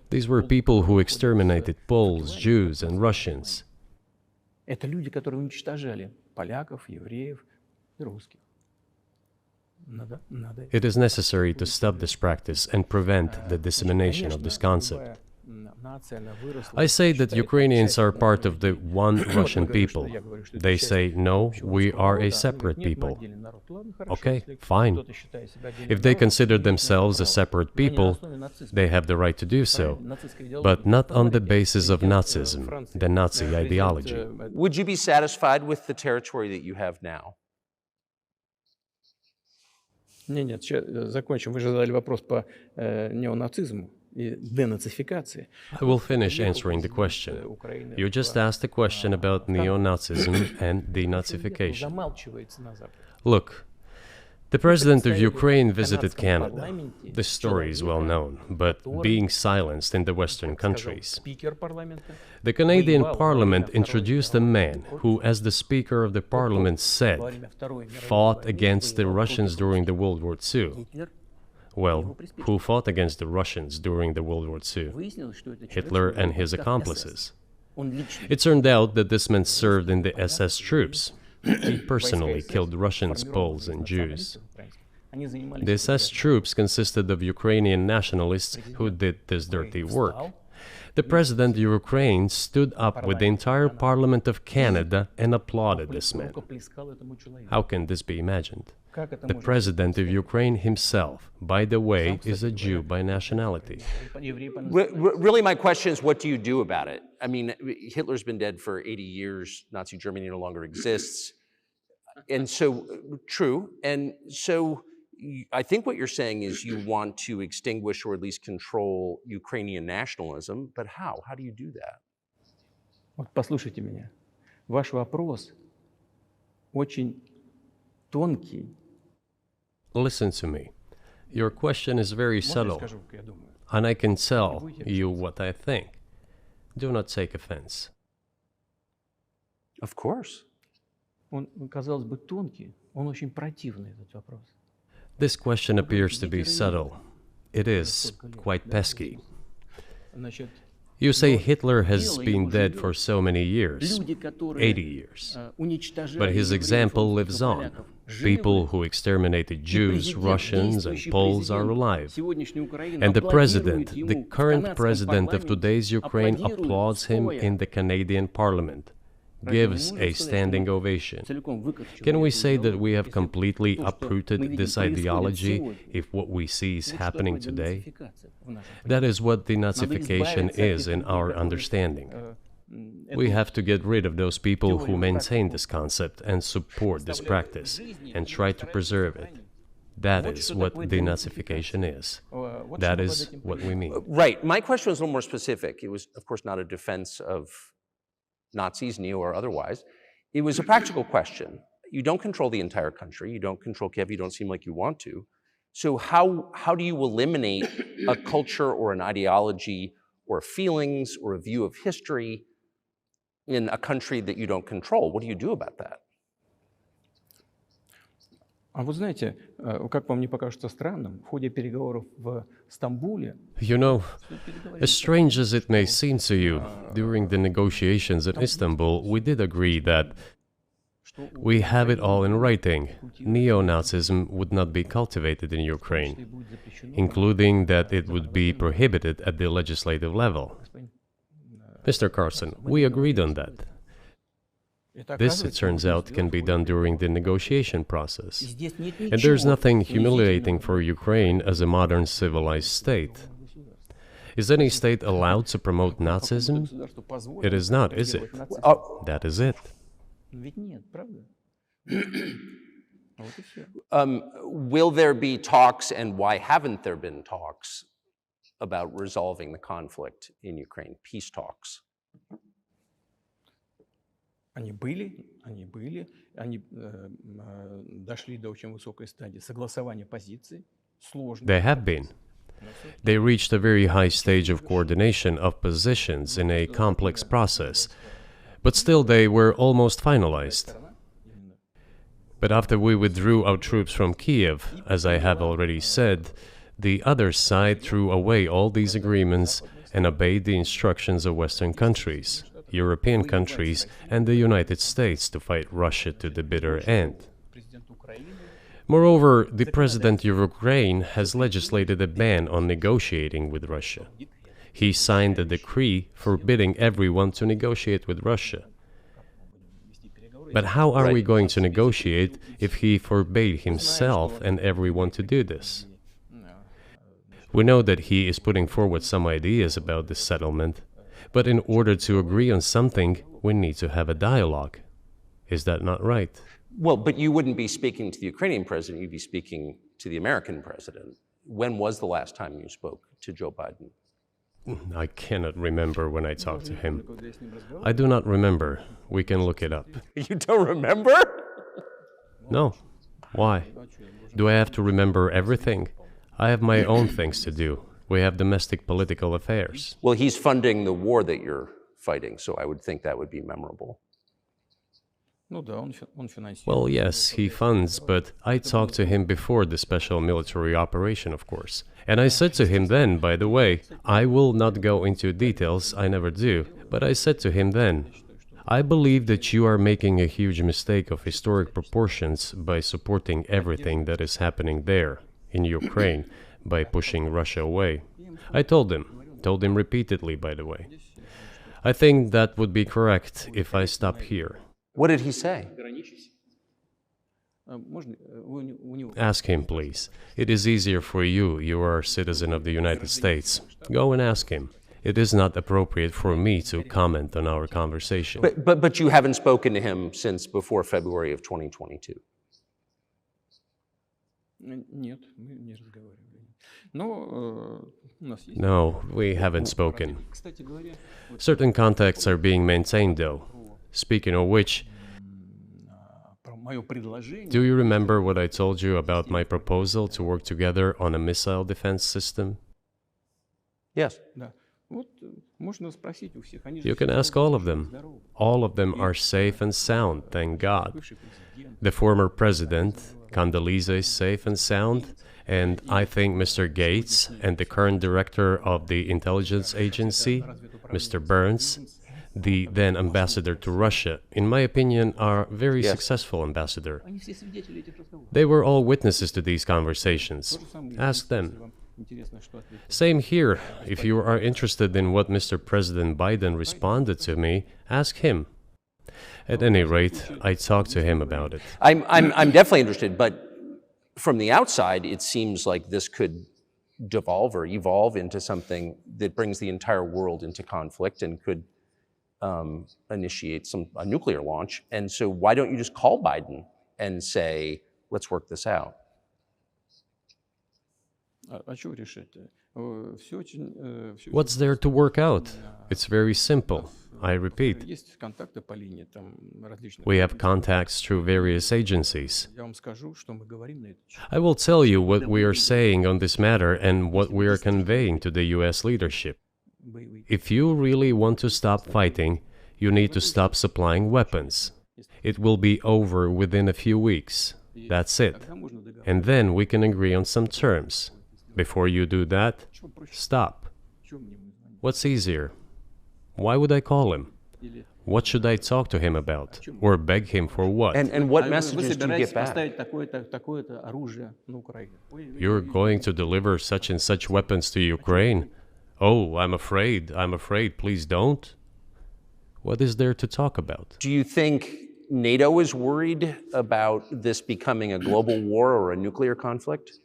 These were people who exterminated Poles, Jews, and Russians. It is necessary to stop this practice and prevent the dissemination of this concept. I say that Ukrainians are part of the one Russian people. They say, no, we are a separate people. Okay, fine. If they consider themselves a separate people, they have the right to do so, but not on the basis of Nazism, the Nazi ideology. Would you be satisfied with the territory that you have now? Нет, сейчас закончим. Вы же задали вопрос по неонацизму и денацификации. I will finish answering the question. You just asked a question about neo-Nazism and denazification. Замалчивается на Западе. Look, the president of Ukraine visited Canada. This story is well known, but being silenced in the Western countries. Спикер парламента. The Canadian Parliament introduced a man who, as the Speaker of the Parliament said, fought against the Russians during the World War II. Well, who fought against the Russians during the World War II? Hitler and his accomplices. It turned out that this man served in the SS troops. He personally killed Russians, Poles, and Jews. The SS troops consisted of Ukrainian nationalists who did this dirty work. The president of Ukraine stood up with the entire Parliament of Canada and applauded this man. How can this be imagined? The president of Ukraine himself, by the way, is a Jew by nationality. Really, my question is, what do you do about it? I mean, Hitler's been dead for 80 years. Nazi Germany no longer exists. And so, true. And so, I think what you're saying is you want to extinguish or at least control Ukrainian nationalism, but how? How do you do that? Вот послушайте меня. Ваш вопрос очень тонкий. Listen to me. Your question is very subtle, and I can tell you what I think. Do not take offense. Of course. Он, казалось бы, тонкий, он очень противный, этот вопрос. This question appears to be subtle. It is quite pesky. Значит, You say Hitler has been dead for so many years, 80 years. But his example lives on. People who exterminated Jews, Russians, and Poles are alive. And the president, the current president of today's Ukraine, applauds him in the Canadian Parliament, gives a standing ovation. Can we say that we have completely uprooted this ideology if what we see is happening today? That is what denazification is in our understanding. We have to get rid of those people who maintain this concept and support this practice and try to preserve it. That is what denazification is. That is what we mean. Right. My question was a little more specific. It was, of course, not a defense of Nazis, neo or otherwise. It was a practical question. You don't control the entire country. You don't control Kiev. You don't seem like you want to. So how do you eliminate a culture or an ideology or feelings or a view of history in a country that you don't control? What do you do about that? А вы знаете, как вам не покажется странным, в ходе переговоров в Стамбуле... You know, as strange as it may seem to you, during the negotiations in Istanbul, we did agree that we have it all in writing. Neo-Nazism would not be cultivated in Ukraine, including that it would be prohibited at the legislative level. Mr. Carlson, we agreed on that. This, it turns out, can be done during the negotiation process. And there's nothing humiliating for Ukraine as a modern civilized state. Is any state allowed to promote Nazism? It is not, is it? That is it. Will there be talks, and why haven't there been talks about resolving the conflict in Ukraine, peace talks? Они были, они дошли до очень высокой стадии согласования позиций, сложно. They have been. They reached a very high stage of coordination of positions in a complex process, but still they were almost finalized. But after we withdrew our troops from Kiev, as I have already said, the other side threw away all these agreements and obeyed the instructions of Western countries, European countries, and the United States to fight Russia to the bitter end. Moreover, the president of Ukraine has legislated a ban on negotiating with Russia. He signed a decree forbidding everyone to negotiate with Russia. But how are we going to negotiate if he forbade himself and everyone to do this? We know that he is putting forward some ideas about this settlement, but in order to agree on something, we need to have a dialogue. Is that not right? Well, but you wouldn't be speaking to the Ukrainian president, you'd be speaking to the American president. When was the last time you spoke to Joe Biden? I cannot remember when I talked to him. I do not remember. We can look it up. You don't remember? No. Why? Do I have to remember everything? I have my own things to do. We have domestic political affairs. Well, he's funding the war that you're fighting, so I would think that would be memorable. Well, yes, he funds, but I talked to him before the special military operation, of course. And I said to him then, by the way, I will not go into details, I never do, but I said to him then, I believe that you are making a huge mistake of historic proportions by supporting everything that is happening there, in Ukraine, by pushing Russia away. I told him repeatedly, by the way. I think that would be correct if I stop here. What did he say? Ask him, please. It is easier for you. You are a citizen of the United States. Go and ask him. It is not appropriate for me to comment on our conversation. But you haven't spoken to him since before February of 2022? No, we haven't spoken. Certain contacts are being maintained, though. Speaking of which, do you remember what I told you about my proposal to work together on a missile defense system? Yes. You can ask all of them. All of them are safe and sound, thank God. The former president, Condoleezza, is safe and sound, and I think Mr. Gates and the current director of the intelligence agency, Mr. Burns, the then ambassador to Russia, in my opinion, are very successful ambassador. They were all witnesses to these conversations. Ask them. Same here. If you are interested in what Mr. President Biden responded to me, ask him. At any rate, I talked to him about it. I'm definitely interested, but from the outside, it seems like this could devolve or evolve into something that brings the entire world into conflict and could initiate a nuclear launch. And so why don't you just call Biden and say, let's work this out? What's there to work out? It's very simple. I repeat. We have contacts through various agencies. I will tell you what we are saying on this matter and what we are conveying to the US leadership. If you really want to stop fighting, you need to stop supplying weapons. It will be over within a few weeks. That's it. And then we can agree on some terms. Before you do that, stop. What's easier? Why would I call him? What should I talk to him about? Or beg him for what? And what messages do you get back? You're going to deliver such and such weapons to Ukraine? Oh, I'm afraid, please don't. What is there to talk about? Do you think NATO is worried about this becoming a global war or a nuclear conflict?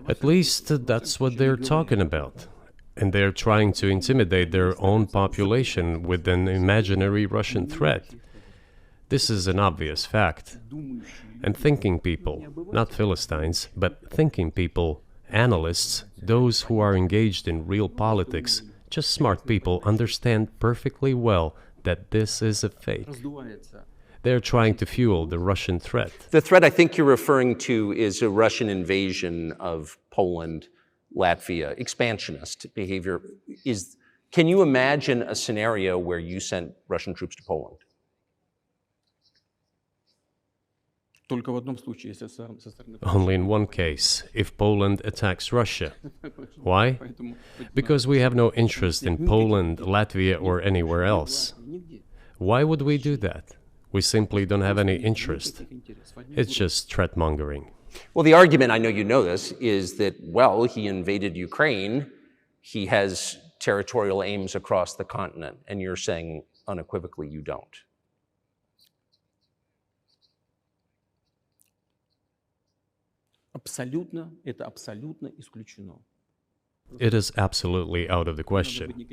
At least that's what they're talking about. And they're trying to intimidate their own population with an imaginary Russian threat. This is an obvious fact. And thinking people, not Philistines, but thinking people, analysts, those who are engaged in real politics, just smart people, understand perfectly well that this is a fake. They're trying to fuel the Russian threat. The threat I think you're referring to is a Russian invasion of Poland, Latvia, expansionist behavior. Can you imagine a scenario where you sent Russian troops to Poland? Only in one case, if Poland attacks Russia. Why? Because we have no interest in Poland, Latvia, or anywhere else. Why would we do that? We simply don't have any interest. It's just threat-mongering. Well, the argument, I know you know this, is that, well, he invaded Ukraine, he has territorial aims across the continent, and you're saying unequivocally you don't. It is absolutely out of the question.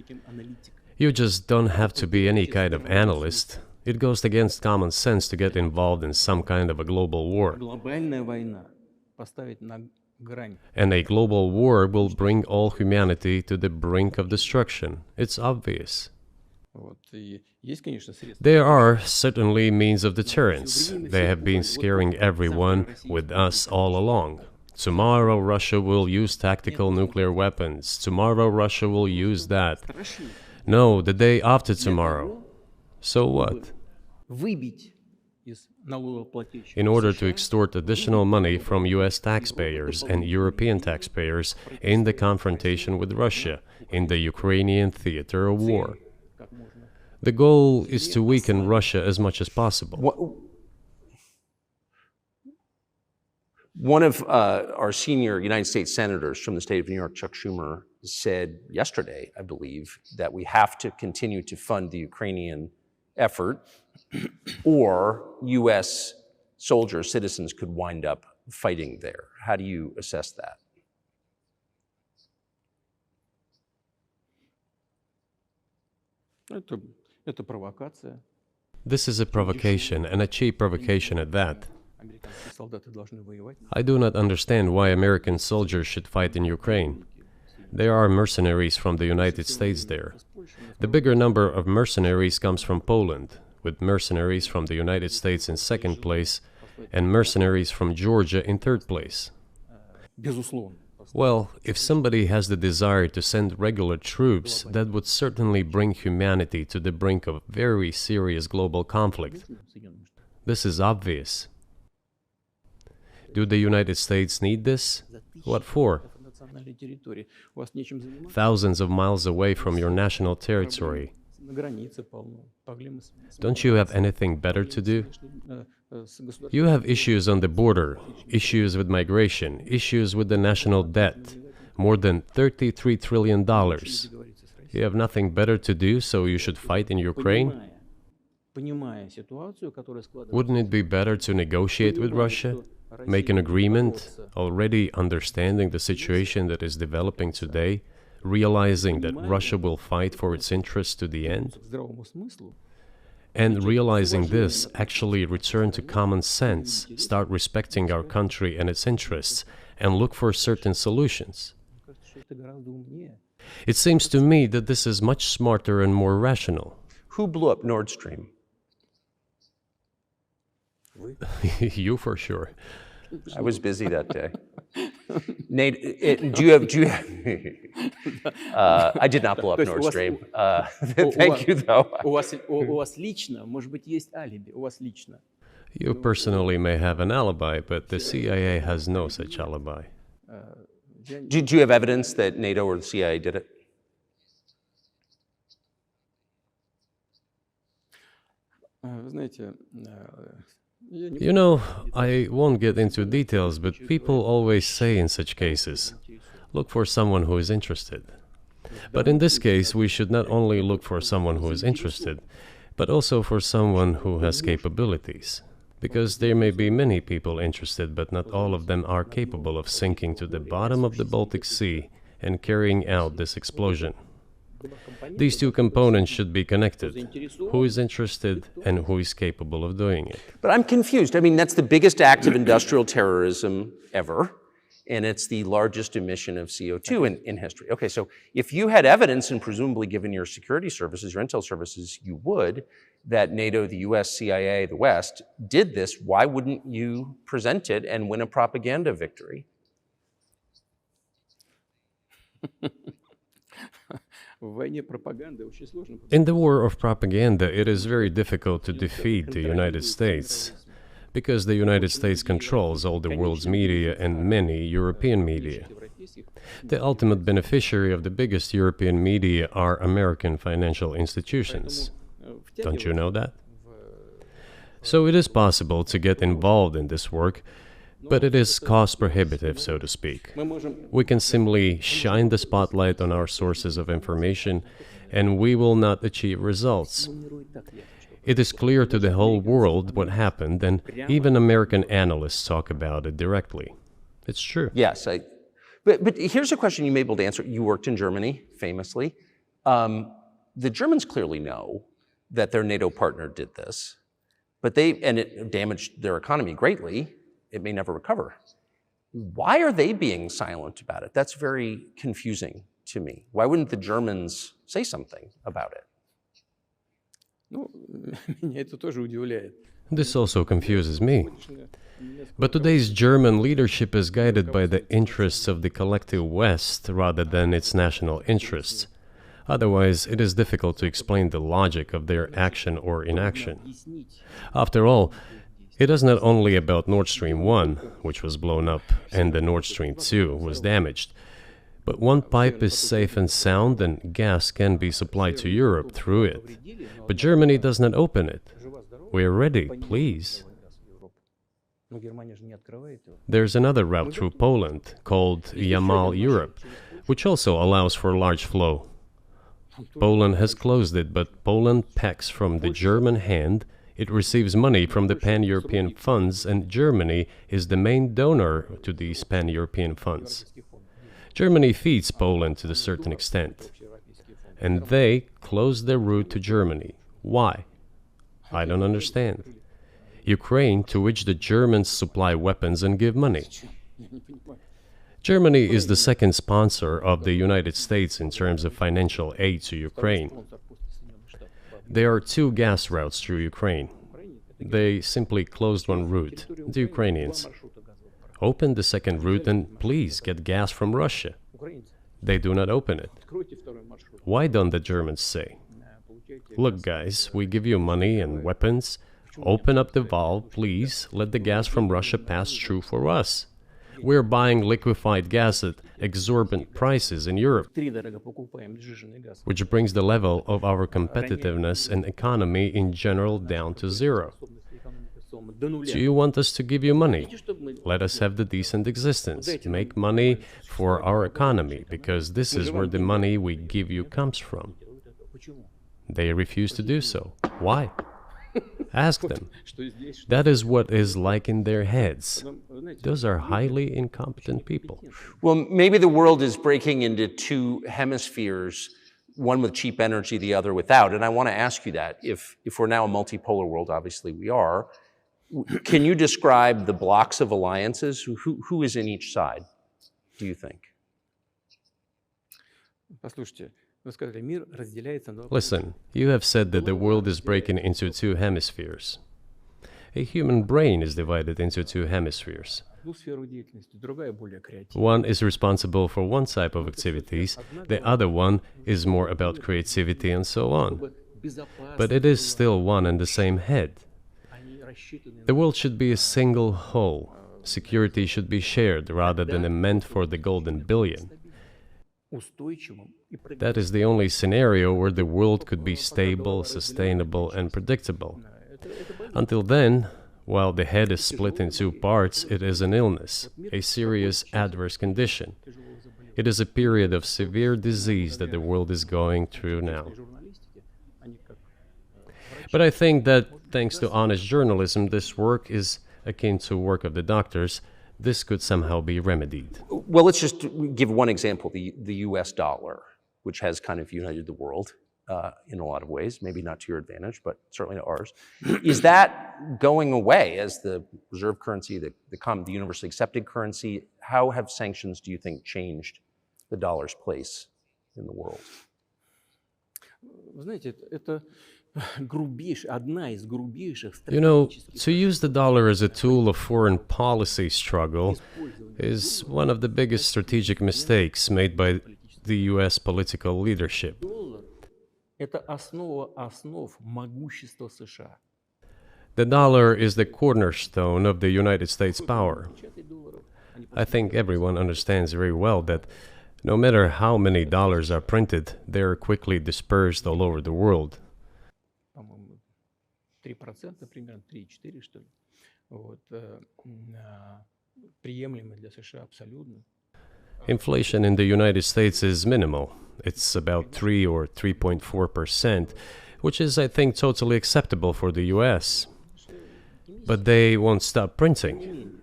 You just don't have to be any kind of analyst. It goes against common sense to get involved in some kind of a global war. Глобальная война поставить на грань. And a global war will bring all humanity to the brink of destruction. It's obvious. Вот. И есть, конечно, средства. There are certainly means of deterrence. They have been scaring everyone with us all along. Tomorrow Russia will use tactical nuclear weapons. Tomorrow Russia will use that. No, the day after tomorrow. So what? Выбить из налогоплательщиков In order to США extort additional money from US taxpayers and European taxpayers in the confrontation with Russia in the Ukrainian theater of war. как можно. The goal is to weaken Russia as much as possible. One of our senior United States senators from the state of New York, Chuck Schumer, said yesterday, I believe, that we have to continue to fund the Ukrainian effort, or U.S. soldiers, citizens could wind up fighting there. How do you assess that? Это провокация. This is a provocation, and a cheap provocation at that. Американские солдаты должны воевать. I do not understand why American soldiers should fight in Ukraine. There are mercenaries from the United States there. The bigger number of mercenaries comes from Poland, with mercenaries from the United States in second place and mercenaries from Georgia in third place. Безусловно. Well, if somebody has the desire to send regular troops, that would certainly bring humanity to the brink of very serious global conflict. This is obvious. Do the United States need this? What for? Национальной территории. У вас нечем заниматься. Thousands of miles away from your national territory. На границе полно. Проблемы с Don't you have anything better to do? с государством. You have issues on the border, issues with migration, issues with the national debt, more than $33 trillion. You have nothing better to do, so you should fight in Ukraine? Понимая ситуацию, которая складывается. Wouldn't it be better to negotiate with Russia? Make an agreement, already understanding the situation that is developing today, realizing that Russia will fight for its interests to the end? К здравому смыслу. And realizing this, actually return to common sense, start respecting our country and its interests, and look for certain solutions. Мне кажется, что это гораздо умнее. It seems to me that this is much smarter and more rational. Who blew up Nord Stream? You for sure. I was busy that day. Nate, do you have I did not blow up Nord Stream. Thank you, though. У вас лично, может быть, есть алиби. У вас лично. You personally may have an alibi, but the CIA has no such alibi. Do you have evidence that NATO or the CIA did it? Вы знаете, я не You know, I won't get into details, but people always say in such cases, look for someone who is interested. But in this case, we should not only look for someone who is interested, but also for someone who has capabilities. Because there may be many people interested, but not all of them are capable of sinking to the bottom of the Baltic Sea and carrying out this explosion. These two components should be connected. Who is interested and who is capable of doing it? But I'm confused. I mean, that's the biggest act of industrial terrorism ever, and it's the largest emission of CO2 in history. Okay, so if you had evidence, and presumably given your security services, your intel services, you would, that NATO, the US, CIA, the West, did this, why wouldn't you present it and win a propaganda victory? В войне пропаганды очень сложно. In the war of propaganda, it is very difficult to defeat the United States, because the United States controls all the world's media and many European media. The ultimate beneficiary of the biggest European media are American financial institutions. Don't you know that? So it is possible to get involved in this work, but it is cost prohibitive, so to speak. Мы можем We can simply shine the spotlight on our sources of information, and we will not achieve results. формулировать так ясно, что It is clear to the whole world what happened, and even American analysts talk about it directly. It's true. Yes, but here's a question you may be able to answer. You worked in Germany, famously. The Germans clearly know that their NATO partner did this, and it damaged their economy greatly. It may never recover. Why are they being silent about it? That's very confusing to me. Why wouldn't the Germans say something about it? Меня это тоже удивляет. This also confuses me. But today's German leadership is guided by the interests of the collective West rather than its national interests. Otherwise, it is difficult to explain the logic of their action or inaction. After all, it is not only about Nord Stream 1, which was blown up, and the Nord Stream 2 was damaged. But one pipe is safe and sound, and gas can be supplied to Europe through it. But Germany does not open it. We are ready, please. There's another route through Poland, called Yamal Europe, which also allows for large flow. Poland has closed it, but Poland packs from the German hand. It receives money from the pan-European funds, and Germany is the main donor to these pan-European funds. Germany feeds Poland to a certain extent, and they close their route to Germany. Why? I don't understand. Ukraine, to which the Germans supply weapons and give money. Germany is the second sponsor of the United States in terms of financial aid to Ukraine. There are two gas routes through Ukraine. They simply closed one route, the Ukrainians. Open the second route and please get gas from Russia. They do not open it. Why don't the Germans say, look guys, we give you money and weapons, open up the valve, please, let the gas from Russia pass through for us. We're buying liquefied gas at exorbitant prices in Europe, which brings the level of our competitiveness and economy in general down to zero. Do you want us to give you money? Let us have the decent existence. Make money for our economy, because this is where the money we give you comes from. They refuse to do so. Why? Ask them. That is what is like in their heads. Those are highly incompetent people. Well, maybe the world is breaking into two hemispheres, one with cheap energy, the other without. And I want to ask you that. If we're now a multipolar world, obviously we are, can you describe the blocks of alliances? Who is in each side, do you think? Listen, you have said that the world is breaking into two hemispheres. A human brain is divided into two hemispheres. One is responsible for one type of activities, the other one is more about creativity and so on. But it is still one and the same head. The world should be a single whole. Security should be shared rather than meant for the golden billion. That is the only scenario where the world could be stable, sustainable, and predictable. Until then, while the head is split in two parts, it is an illness, a serious adverse condition. It is a period of severe disease that the world is going through now. But I think that, thanks to honest journalism, this work is akin to work of the doctors. This could somehow be remedied. Well, let's just give one example, the US dollar, which has kind of united the world in a lot of ways, maybe not to your advantage, but certainly to ours. Is that going away as the reserve currency, the universally accepted currency? How have sanctions, do you think, changed the dollar's place in the world? You know, to use the dollar as a tool of foreign policy struggle is one of the biggest strategic mistakes made by the US political leadership. The dollar is the cornerstone of the United States power. I think everyone understands very well that no matter how many dollars are printed, they are quickly dispersed all over the world. Inflation in the United States is minimal. It's about 3 or 3.4%, which is, I think, totally acceptable for the US. But they won't stop printing.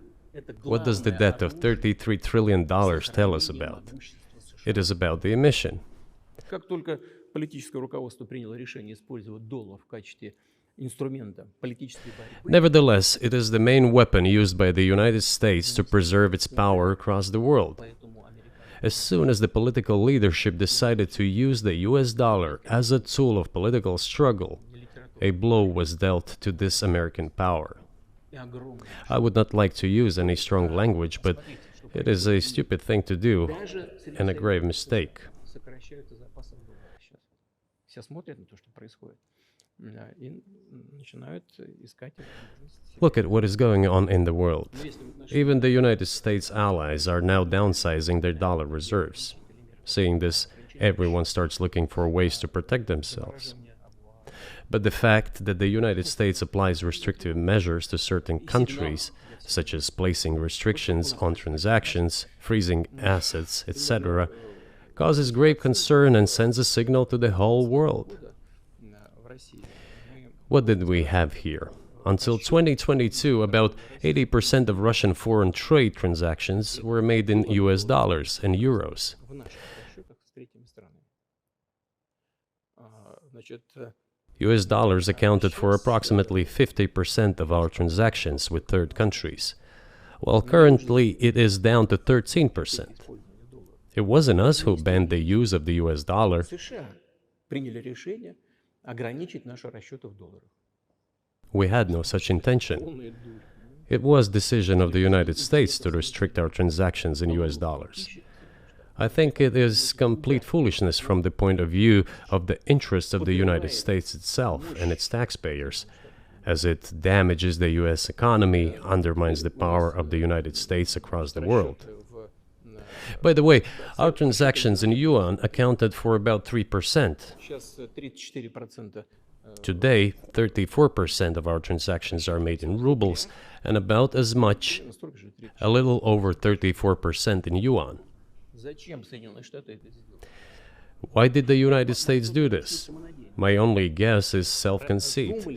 What does the debt of $33 trillion tell us about? It is about the emission. политическое руководство приняло решение использовать доллар в качестве инструмента политической борьбы. Nevertheless, it is the main weapon used by the United States to preserve its power across the world. As soon as the political leadership decided to use the US dollar as a tool of political struggle, a blow was dealt to this American power. I would not like to use any strong language, but it is a stupid thing to do and a grave mistake. Сокращаются запасы доллара сейчас. Все смотрят на то, что происходит, и начинают искать возможности. Look at what is going on in the world. Even the United States allies are now downsizing their dollar reserves. Seeing this, everyone starts looking for ways to protect themselves. But the fact that the United States applies restrictive measures to certain countries, such as placing restrictions on transactions, freezing assets, etc., causes grave concern and sends a signal to the whole world. What did we have here? Until 2022, about 80% of Russian foreign trade transactions were made in US dollars and euros. В наших расчетах с третьими странами. Значит, US dollars accounted for approximately 50% of our transactions with third countries, while currently it is down to 13%. It wasn't us who banned the use of the US dollar. США приняли решение ограничить наши расчеты в долларах. We had no such intention. It was decision of the United States to restrict our transactions in US dollars. I think it is complete foolishness from the point of view of the interests of the United States itself and its taxpayers, as it damages the US economy, undermines the power of the United States across the world. By the way, our transactions in yuan accounted for about 3%. Сейчас 34%. Today, 34% of our transactions are made in rubles, and about as much, a little over 34% in yuan. Зачем Соединенные Штаты это сделали? Why did the United States do this? My only guess is self-conceit.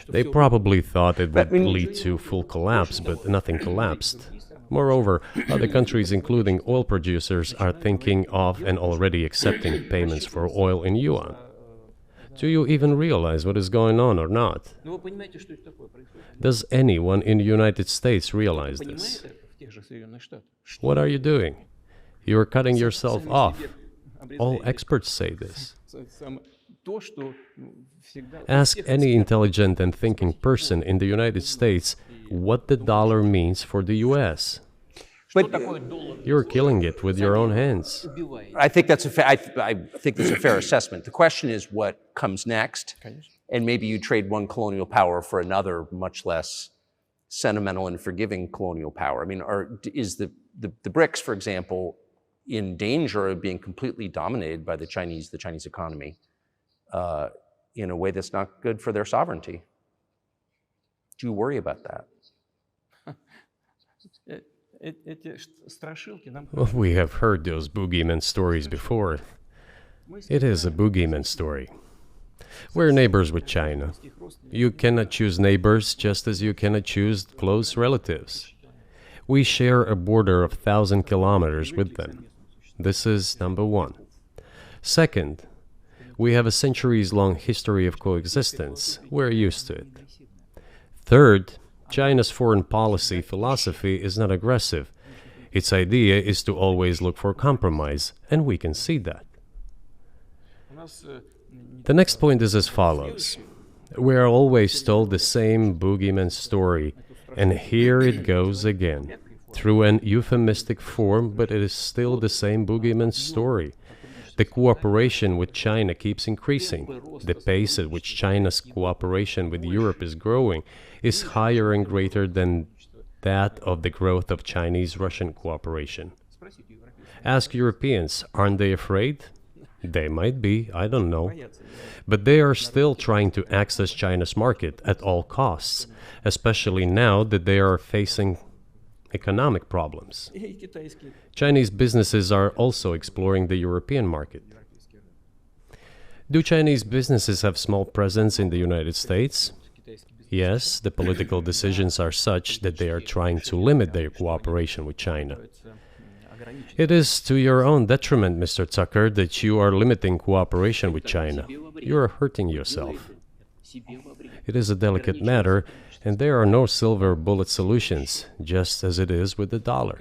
They probably thought it would lead to full collapse, but nothing collapsed. Moreover, other countries, including oil producers, are thinking of and already accepting payments for oil in yuan. Do you even realize what is going on or not? Ну, вы понимаете, что это такое происходит? Does anyone in the United States realize this? Понимает это в тех же Соединенных Штатах? What are you doing? You are cutting yourself off. All experts say this. То, что всегда... Ask any intelligent and thinking person in the United States what the dollar means for the US. But You're killing it with your own hands. I think that's I think that's a fair assessment. The question is what comes next, and maybe you trade one colonial power for another, much less sentimental and forgiving colonial power. I mean, is the BRICS, for example, in danger of being completely dominated by the Chinese economy in a way that's not good for their sovereignty? Do you worry about that? Эти страшилки нам... Well, we have heard those boogeyman stories before. It is a boogeyman story. We're neighbors with China. You cannot choose neighbors just as you cannot choose close relatives. We share a border of 1,000 kilometers with them. This is number one. Second, we have a centuries-long history of coexistence. We're used to it. Third, China's foreign policy philosophy is not aggressive. Its idea is to always look for compromise, and we can see that. The next point is as follows. We are always told the same boogeyman story, and here it goes again, through an euphemistic form, but it is still the same boogeyman story. The cooperation with China keeps increasing. The pace at which China's cooperation with Europe is growing is higher and greater than that of the growth of Chinese-Russian cooperation. Ask Europeans, aren't they afraid? They might be, I don't know. But they are still trying to access China's market at all costs, especially now that they are facing economic problems. Chinese businesses are also exploring the European market. Do Chinese businesses have small presence in the United States? Yes, the political decisions are such that they are trying to limit their cooperation with China. It is to your own detriment, Mr. Tucker, that you are limiting cooperation with China. You are hurting yourself. It is a delicate matter, and there are no silver bullet solutions, just as it is with the dollar.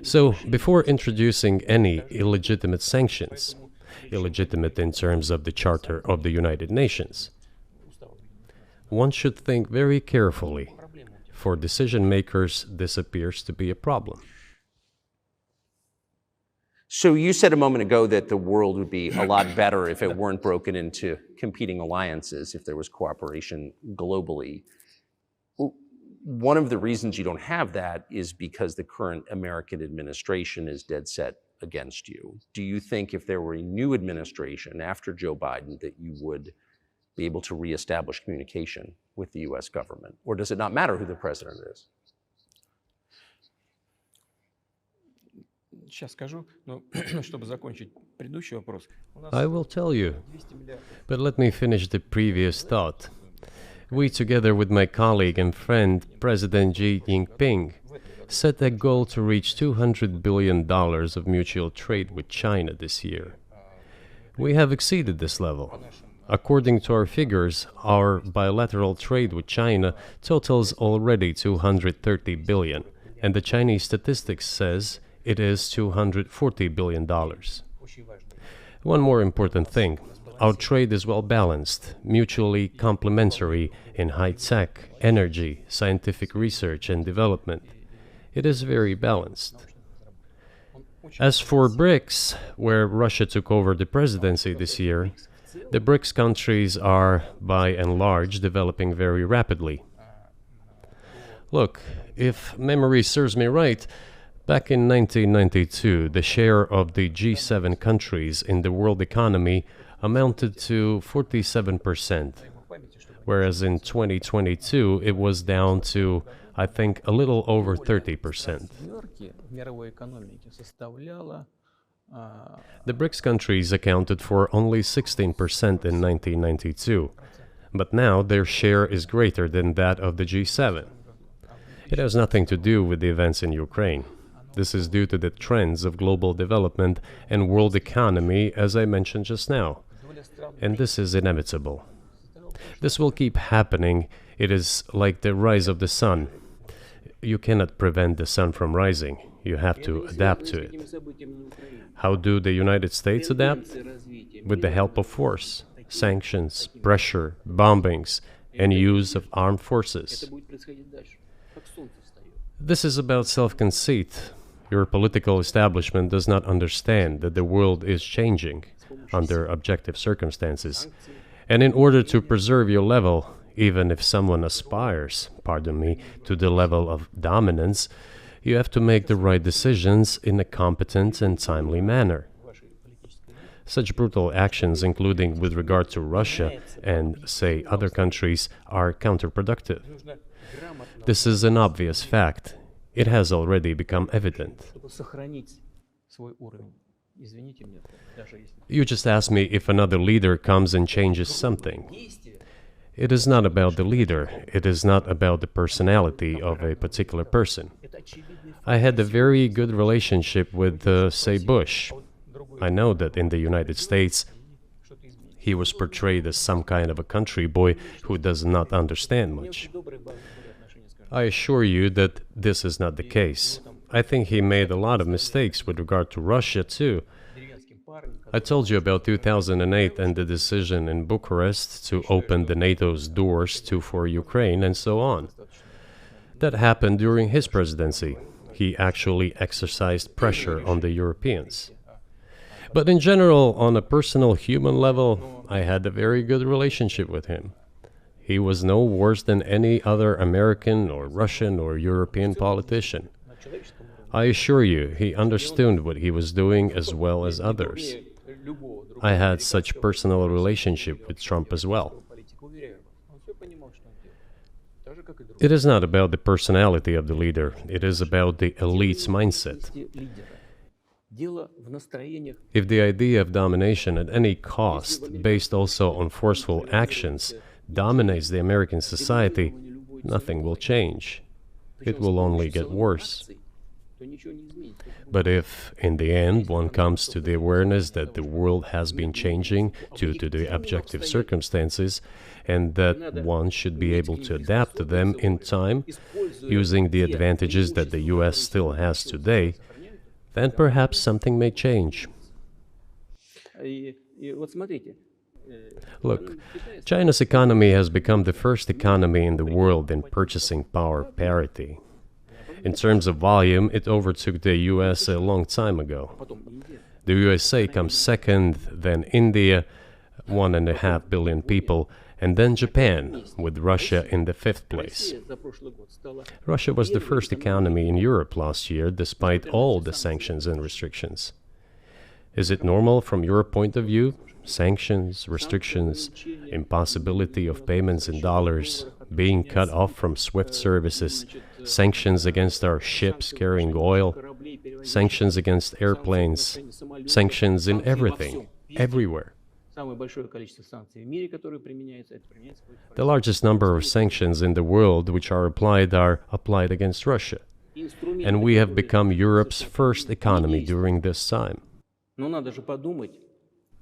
So, before introducing any illegitimate sanctions, illegitimate in terms of the Charter of the United Nations, one should think very carefully. For decision makers, this appears to be a problem. So you said a moment ago that the world would be a lot better if it weren't broken into competing alliances, if there was cooperation globally. One of the reasons you don't have that is because the current American administration is dead set against you. Do you think if there were a new administration after Joe Biden that you would be able to reestablish communication with the US government? Or does it not matter who the president is? I will tell you, but let me finish the previous thought. We, together with my colleague and friend, President Xi Jinping, set a goal to reach $200 billion of mutual trade with China this year. We have exceeded this level. According to our figures, our bilateral trade with China totals already $230 billion, and the Chinese statistics says it is $240 billion. One more important thing, our trade is well balanced, mutually complementary in high-tech, energy, scientific research and development. It is very balanced. As for BRICS, where Russia took over the presidency this year, the BRICS countries are, by and large, developing very rapidly. Look, if memory serves me right, back in 1992, the share of the G7 countries in the world economy amounted to 47%, whereas in 2022 it was down to, I think, a little over 30%. The BRICS countries accounted for only 16% in 1992, but now their share is greater than that of the G7. It has nothing to do with the events in Ukraine. This is due to the trends of global development and world economy, as I mentioned just now. And this is inevitable. This will keep happening. It is like the rise of the sun. You cannot prevent the sun from rising. You have to adapt to it. How do the United States adapt? With the help of force, sanctions, pressure, bombings, and use of armed forces. This is about self-conceit. Your political establishment does not understand that the world is changing under objective circumstances. And in order to preserve your level, even if someone aspires, to the level of dominance, you have to make the right decisions in a competent and timely manner. Such brutal actions, including with regard to Russia and, say, other countries, are counterproductive. This is an obvious fact. It has already become evident. You just asked me if another leader comes and changes something. It is not about the leader. It is not about the personality of a particular person. I had a very good relationship with, say, Bush. I know that in the United States, he was portrayed as some kind of a country boy who does not understand much. I assure you that this is not the case. I think he made a lot of mistakes with regard to Russia, too. I told you about 2008 and the decision in Bucharest to open the NATO's doors for Ukraine and so on. That happened during his presidency. He actually exercised pressure on the Europeans. But in general, on a personal human level, I had a very good relationship with him. He was no worse than any other American or Russian or European politician. I assure you, he understood what he was doing as well as others. I had such personal relationship with Trump as well. It is not about the personality of the leader, it is about the elite's mindset. If the idea of domination at any cost, based also on forceful actions, dominates the American society, nothing will change. It will only get worse. But if, in the end, one comes to the awareness that the world has been changing due to the objective circumstances, and that one should be able to adapt to them in time, using the advantages that the US still has today, then perhaps something may change. Look, China's economy has become the first economy in the world in purchasing power parity. In terms of volume, it overtook the US a long time ago. The USA comes second, then India, 1.5 billion people, and then Japan, with Russia in the fifth place. Russia was the first economy in Europe last year, despite all the sanctions and restrictions. Is it normal from your point of view? Sanctions, restrictions, impossibility of payments in dollars, being cut off from SWIFT services, sanctions against our ships carrying oil, sanctions against airplanes, sanctions in everything, everywhere. The largest number of sanctions in the world which are applied against Russia. And we have become Europe's first economy during this time.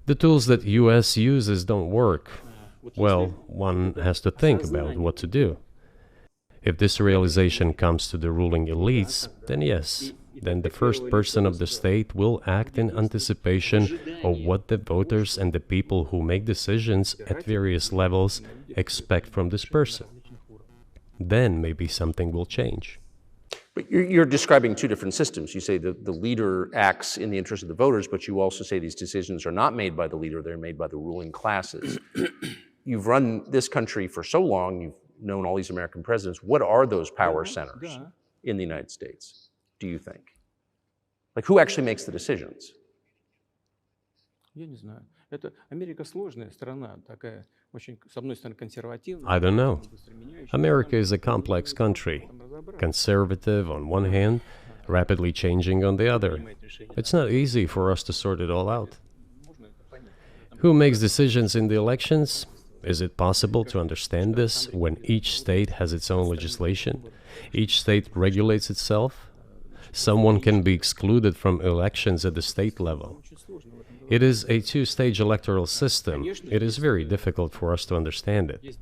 The tools that US uses don't work. Well, one has to think about what to do. If this realization comes to the ruling elites, then yes, then the first person of the state will act in anticipation of what the voters and the people who make decisions at various levels expect from this person. Then maybe something will change. But you're describing two different systems. You say that the leader acts in the interest of the voters, but you also say these decisions are not made by the leader, they're made by the ruling classes. You've run this country for so long, you've known all these American presidents. What are those power centers in the United States, do you think? Like, who actually makes the decisions? I don't know. America is a complex country, conservative on one hand, rapidly changing on the other. It's not easy for us to sort it all out. Who makes decisions in the elections? Is it possible to understand this when each state has its own legislation? Each state regulates itself? Someone can be excluded from elections at the state level. It is a two-stage electoral system. It is very difficult for us to understand it.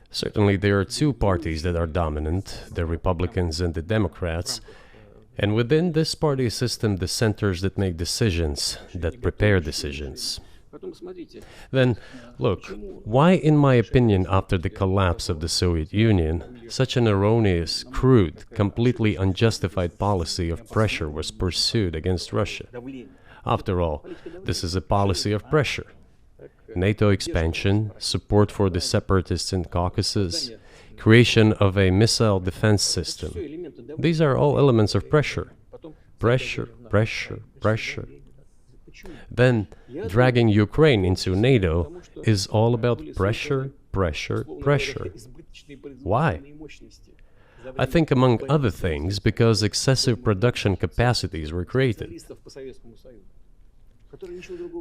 Certainly, there are two parties that are dominant, the Republicans and the Democrats, and within this party system, the centers that make decisions, that prepare decisions. Then, look, why, in my opinion, after the collapse of the Soviet Union, such an erroneous, crude, completely unjustified policy of pressure was pursued against Russia? After all, this is a policy of pressure. NATO expansion, support for the separatists in Caucasus, creation of a missile defense system. These are all elements of pressure. Pressure, pressure, pressure. Then, dragging Ukraine into NATO is all about pressure, pressure, pressure. Why? I think, among other things, because excessive production capacities were created.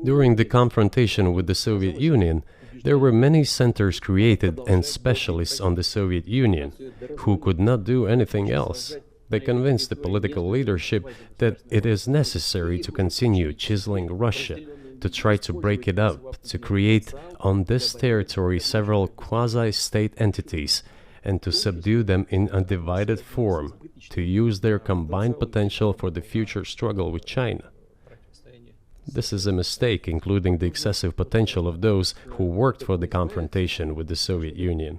During the confrontation with the Soviet Union, there were many centers created and specialists on the Soviet Union who could not do anything else. They convinced the political leadership that it is necessary to continue chiseling Russia, to try to break it up, to create on this territory several quasi-state entities, and to subdue them in a divided form, to use their combined potential for the future struggle with China. This is a mistake, including the excessive potential of those who worked for the confrontation with the Soviet Union.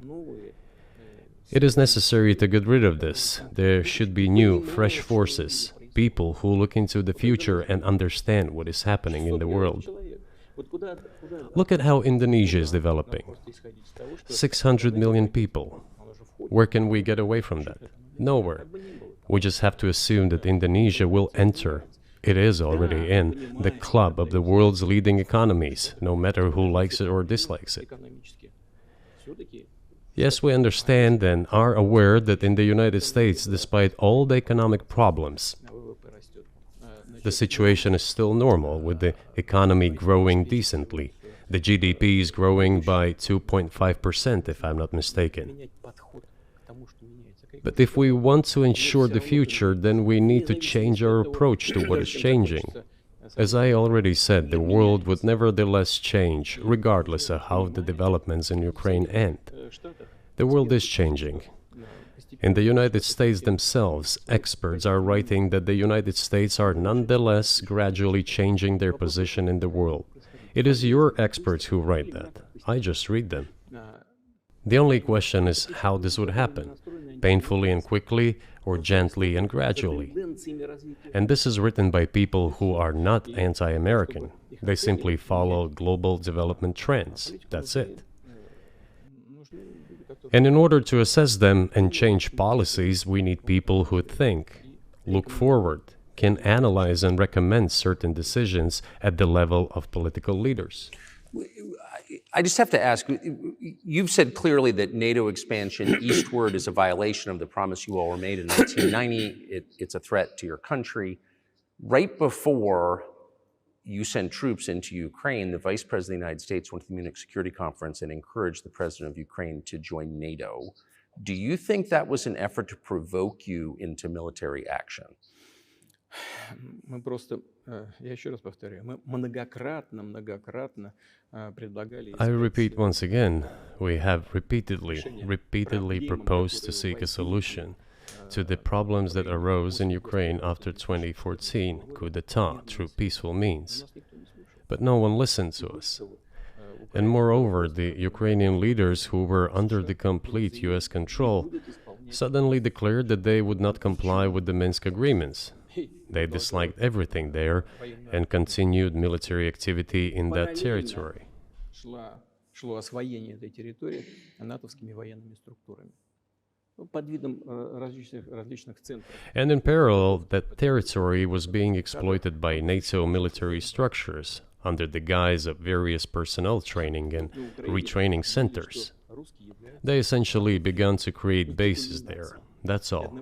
It is necessary to get rid of this. There should be new, fresh forces, people who look into the future and understand what is happening in the world. Look at how Indonesia is developing. 600 million people. Where can we get away from that? Nowhere. We just have to assume that Indonesia will enter, it is already in, the club of the world's leading economies, no matter who likes it or dislikes it. Yes, we understand and are aware that in the United States, despite all the economic problems, the situation is still normal, with the economy growing decently. The GDP is growing by 2.5%, if I'm not mistaken. But if we want to ensure the future, then we need to change our approach to what is changing. As I already said, the world would nevertheless change, regardless of how the developments in Ukraine end. The world is changing. In the United States themselves, experts are writing that the United States are nonetheless gradually changing their position in the world. It is your experts who write that. I just read them. The only question is how this would happen, painfully and quickly, or gently and gradually. And this is written by people who are not anti-American. They simply follow global development trends. That's it. And in order to assess them and change policies, we need people who think, look forward, can analyze and recommend certain decisions at the level of political leaders. I just have to ask, you've said clearly that NATO expansion eastward is a violation of the promise you all were made in 1990. It's a threat to your country. Right before you sent troops into Ukraine, the Vice President of the United States went to the Munich Security Conference and encouraged the President of Ukraine to join NATO. Do you think that was an effort to provoke you into military action? I repeat once again, we have repeatedly proposed to seek a solution to the problems that arose in Ukraine after 2014 coup d'etat through peaceful means. But no one listened to us. And moreover, the Ukrainian leaders who were under the complete US control suddenly declared that they would not comply with the Minsk agreements. They disliked everything there and continued military activity in that territory. And in parallel, that territory was being exploited by NATO military structures under the guise of various personnel training and retraining centers. They essentially began to create bases there. That's all.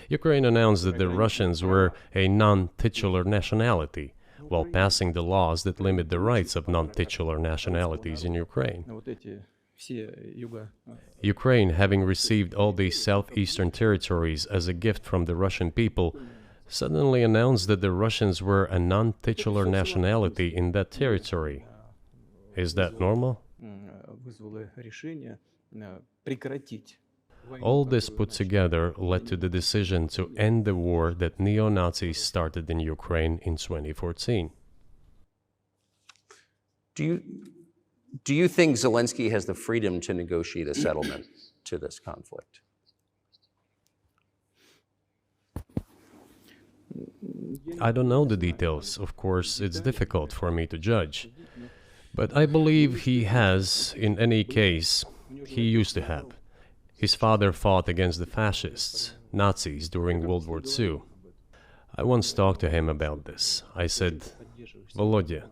Ukraine announced that the Russians were a non-titular nationality, while passing the laws that limit the rights of non-titular nationalities in Ukraine. Ukraine, having received all these southeastern territories as a gift from the Russian people, suddenly announced that the Russians were a non-titular nationality in that territory. Is that normal? All this put together led to the decision to end the war that neo-Nazis started in Ukraine in 2014. Do you think Zelensky has the freedom to negotiate a settlement to this conflict? I don't know the details. Of course, it's difficult for me to judge. But I believe he has, in any case, he used to have. His father fought against the fascists, Nazis, during World War II. I once talked to him about this. I said, Volodya,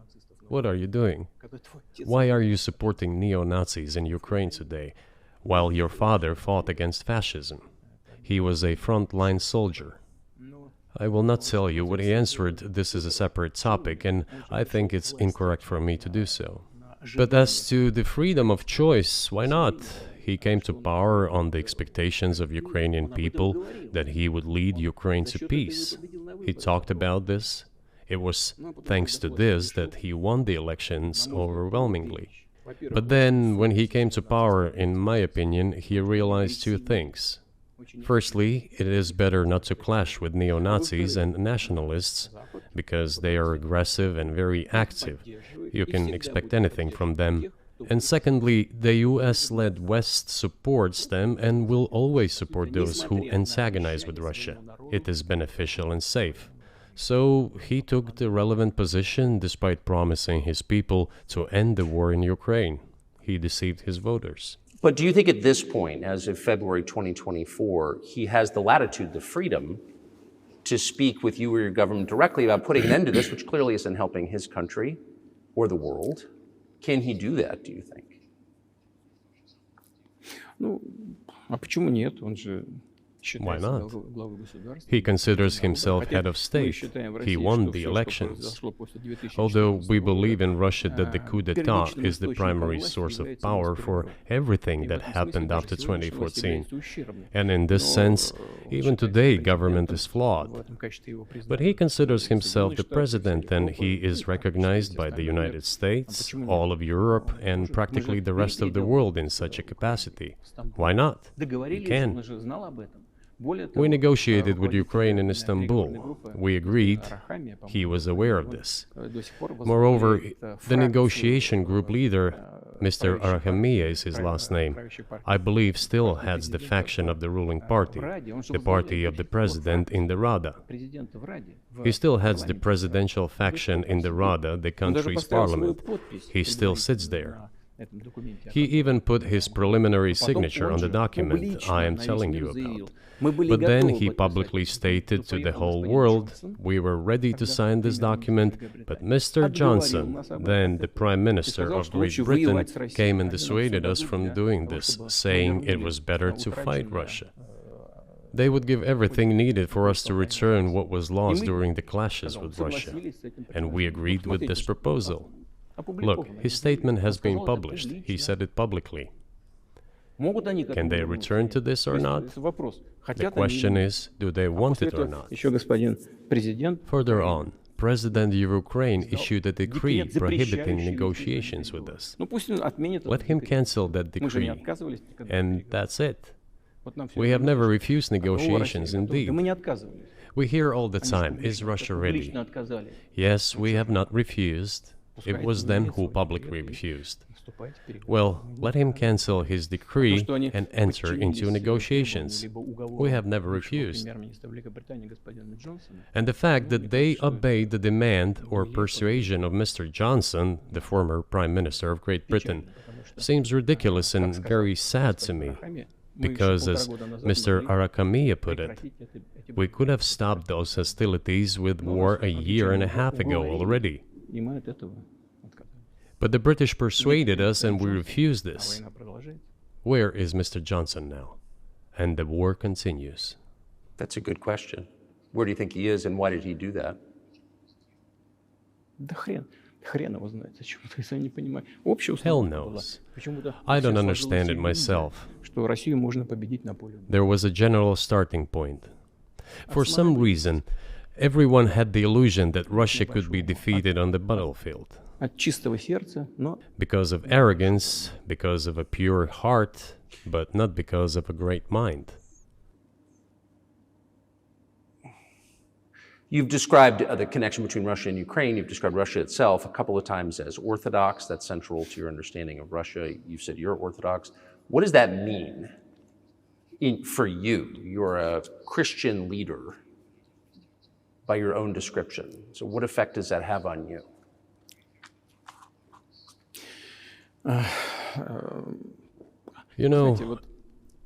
what are you doing? Why are you supporting neo-Nazis in Ukraine today, while your father fought against fascism? He was a front-line soldier. I will not tell you what he answered. This is a separate topic, and I think it's incorrect for me to do so. But as to the freedom of choice, why not? He came to power on the expectations of Ukrainian people that he would lead Ukraine to peace. He talked about this. It was thanks to this that he won the elections overwhelmingly. But then, when he came to power, in my opinion, he realized two things. Firstly, it is better not to clash with neo-Nazis and nationalists, because they are aggressive and very active. You can expect anything from them. And secondly, the US-led West supports them and will always support those who antagonize with Russia. It is beneficial and safe. So he took the relevant position despite promising his people to end the war in Ukraine. He deceived his voters. But do you think at this point, as of February 2024, he has the latitude, the freedom to speak with you or your government directly about putting an end to this, which clearly isn't helping his country or the world? Can he do that, do you think? Why not? He considers himself head of state. He won the elections. Although we believe in Russia that the coup d'etat is the primary source of power for everything that happened after 2014. And in this sense, even today, government is flawed. But he considers himself the president, and he is recognized by the United States, all of Europe, and practically the rest of the world in such a capacity. Why not? He can. We negotiated with Ukraine in Istanbul. We agreed. He was aware of this. Moreover, the negotiation group leader, Mr. Arahamiya is his last name, I believe still heads the faction of the ruling party, the party of the president in the Rada. He still heads the presidential faction in the Rada, the country's parliament. He still sits there. He even put his preliminary signature on the document I am telling you about. But then he publicly stated to the whole world, we were ready to sign this document, but Mr. Johnson, then the Prime Minister of Great Britain, came and dissuaded us from doing this, saying it was better to fight Russia. They would give everything needed for us to return what was lost during the clashes with Russia. And we agreed with this proposal. Look, his statement has been published. He said it publicly. Can they return to this or not? The question is, do they want it or not? Further on, President of Ukraine issued a decree prohibiting negotiations with us. Let him cancel that decree, and that's it. We have never refused negotiations, indeed. We hear all the time, is Russia ready? Yes, we have not refused. It was them who publicly refused. Well, let him cancel his decree and enter into negotiations. We have never refused. And the fact that they obeyed the demand or persuasion of Mr. Johnson, the former Prime Minister of Great Britain, seems ridiculous and very sad to me. Because, as Mr. Arahamiya put it, we could have stopped those hostilities with war a year and a half ago already. But the British persuaded us and we refused this. Where is Mr. Johnson now? And the war continues. That's a good question. Where do you think he is and why did he do that? Hell knows. I don't understand it myself. There was a general starting point. For some reason, everyone had the illusion that Russia could be defeated on the battlefield. Because of arrogance, because of a pure heart, but not because of a great mind. You've described the connection between Russia and Ukraine. You've described Russia itself a couple of times as orthodox. That's central to your understanding of Russia. You've said you're orthodox. What does that mean for you? You're a Christian leader by your own description. So what effect does that have on you? You know,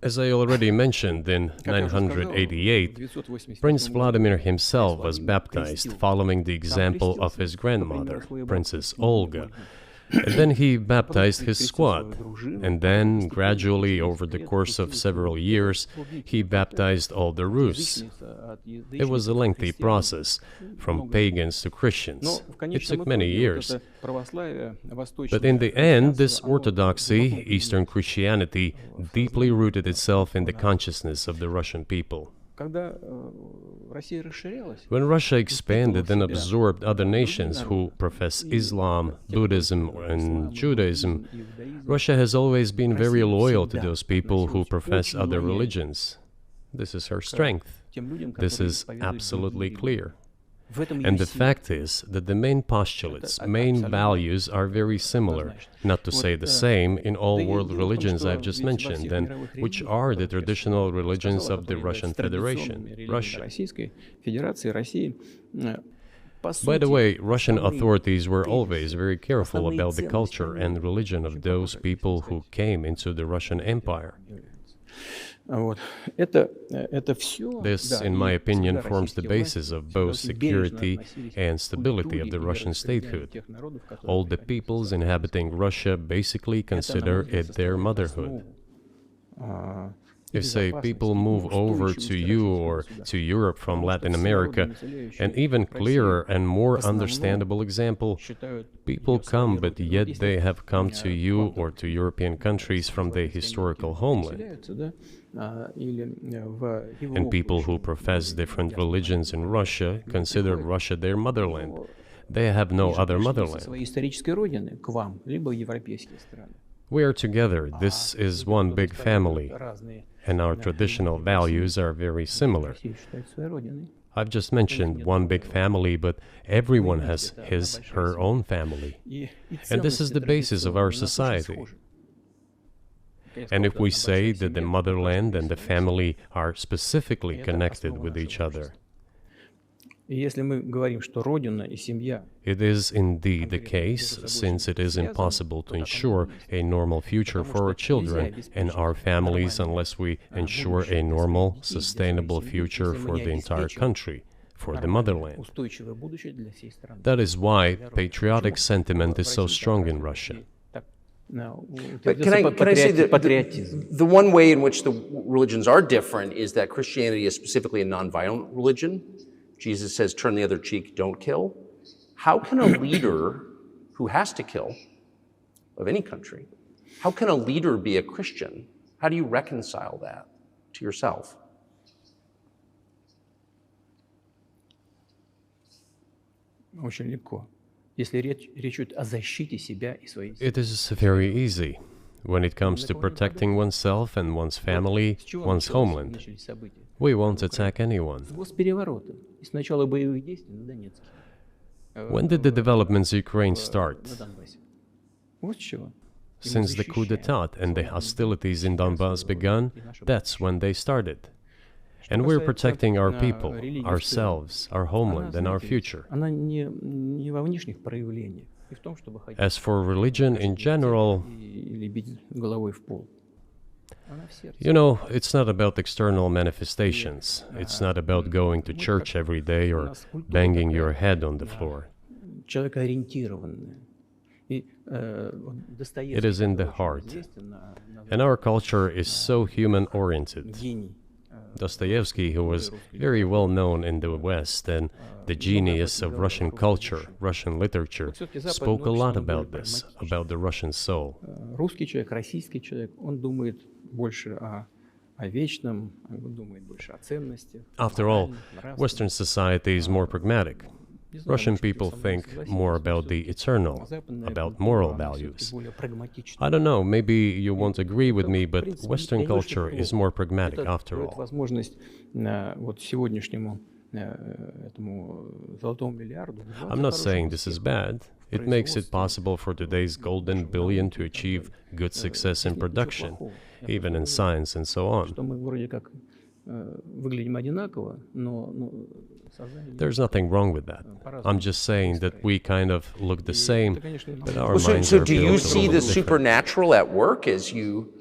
as I already mentioned, in 988, Prince Vladimir himself was baptized following the example of his grandmother, Princess Olga. And then he baptized his squad, and then, gradually, over the course of several years, he baptized all the Rus. It was a lengthy process, from pagans to Christians. It took many years. But in the end, this orthodoxy, Eastern Christianity, deeply rooted itself in the consciousness of the Russian people. When Russia expanded and absorbed other nations who profess Islam, Buddhism, and Judaism, Russia has always been very loyal to those people who profess other religions. This is her strength. This is absolutely clear. And the fact is that the main postulates, main values are very similar, not to say the same, in all world religions I've just mentioned, and which are the traditional religions of the Russian Federation, Russia. By the way, Russian authorities were always very careful about the culture and religion of those people who came into the Russian Empire. This, in my opinion, forms the basis of both security and stability of the Russian statehood. All the peoples inhabiting Russia basically consider it their motherhood. If, say, people move over to you or to Europe from Latin America, an even clearer and more understandable example, people come, but yet they have come to you or to European countries from their historical homeland. And people who profess different religions in Russia consider Russia their motherland. They have no other motherland. We are together. This is one big family, and our traditional values are very similar. I've just mentioned one big family, but everyone has his, her own family. And this is the basis of our society. And if we say that the motherland and the family are specifically connected with each other, it is indeed the case, since it is impossible to ensure a normal future for our children and our families unless we ensure a normal, sustainable future for the entire country, for the motherland. That is why patriotic sentiment is so strong in Russia. But can I say that the one way in which the religions are different is that Christianity is specifically a nonviolent religion. Jesus says, turn the other cheek, don't kill. How can a leader who has to kill, of any country, how can a leader be a Christian? How do you reconcile that to yourself? It is very easy when it comes to protecting oneself and one's family, one's homeland. We won't attack anyone. When did the developments in Ukraine start? Since the coup d'etat and the hostilities in Donbass began, that's when they started. And we're protecting our people, ourselves, our homeland, and our future. As for religion in general, you know, it's not about external manifestations. It's not about going to church every day or banging your head on the floor. It is in the heart. And our culture is so human-oriented. Dostoevsky, who was very well known in the West and the genius of Russian culture, Russian literature, spoke a lot about this, about the Russian soul. After all, Western society is more pragmatic. Russian people think more about the eternal, about moral values. I don't know, maybe you won't agree with me, but Western culture is more pragmatic after all. I'm not saying this is bad. It makes it possible for today's golden billion to achieve good success in production, even in science and so on. There's nothing wrong with that. I'm just saying that we kind of look the same, but our minds are built a little bit different. So do you see the supernatural at work as you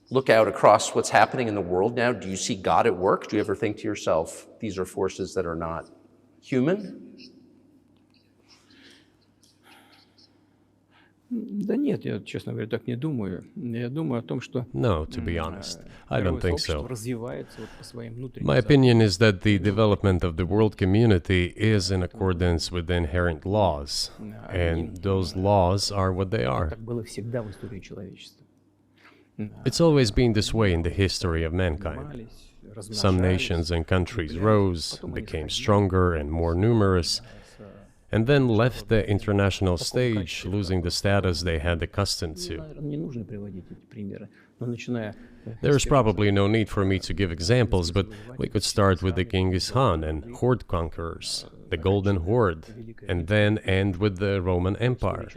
look out across what's happening in the world now? Do you see God at work? Do you ever think to yourself, these are forces that are not human? No, to be honest, I don't think so. My opinion is that the development of the world community is in accordance with the inherent laws, and those laws are what they are. It's always been this way in the history of mankind. Some nations and countries rose, became stronger and more numerous, and then left the international stage, losing the status they had accustomed to. There's probably no need for me to give examples, but we could start with the Genghis Khan and horde conquerors, the Golden Horde, and then end with the Roman Empire.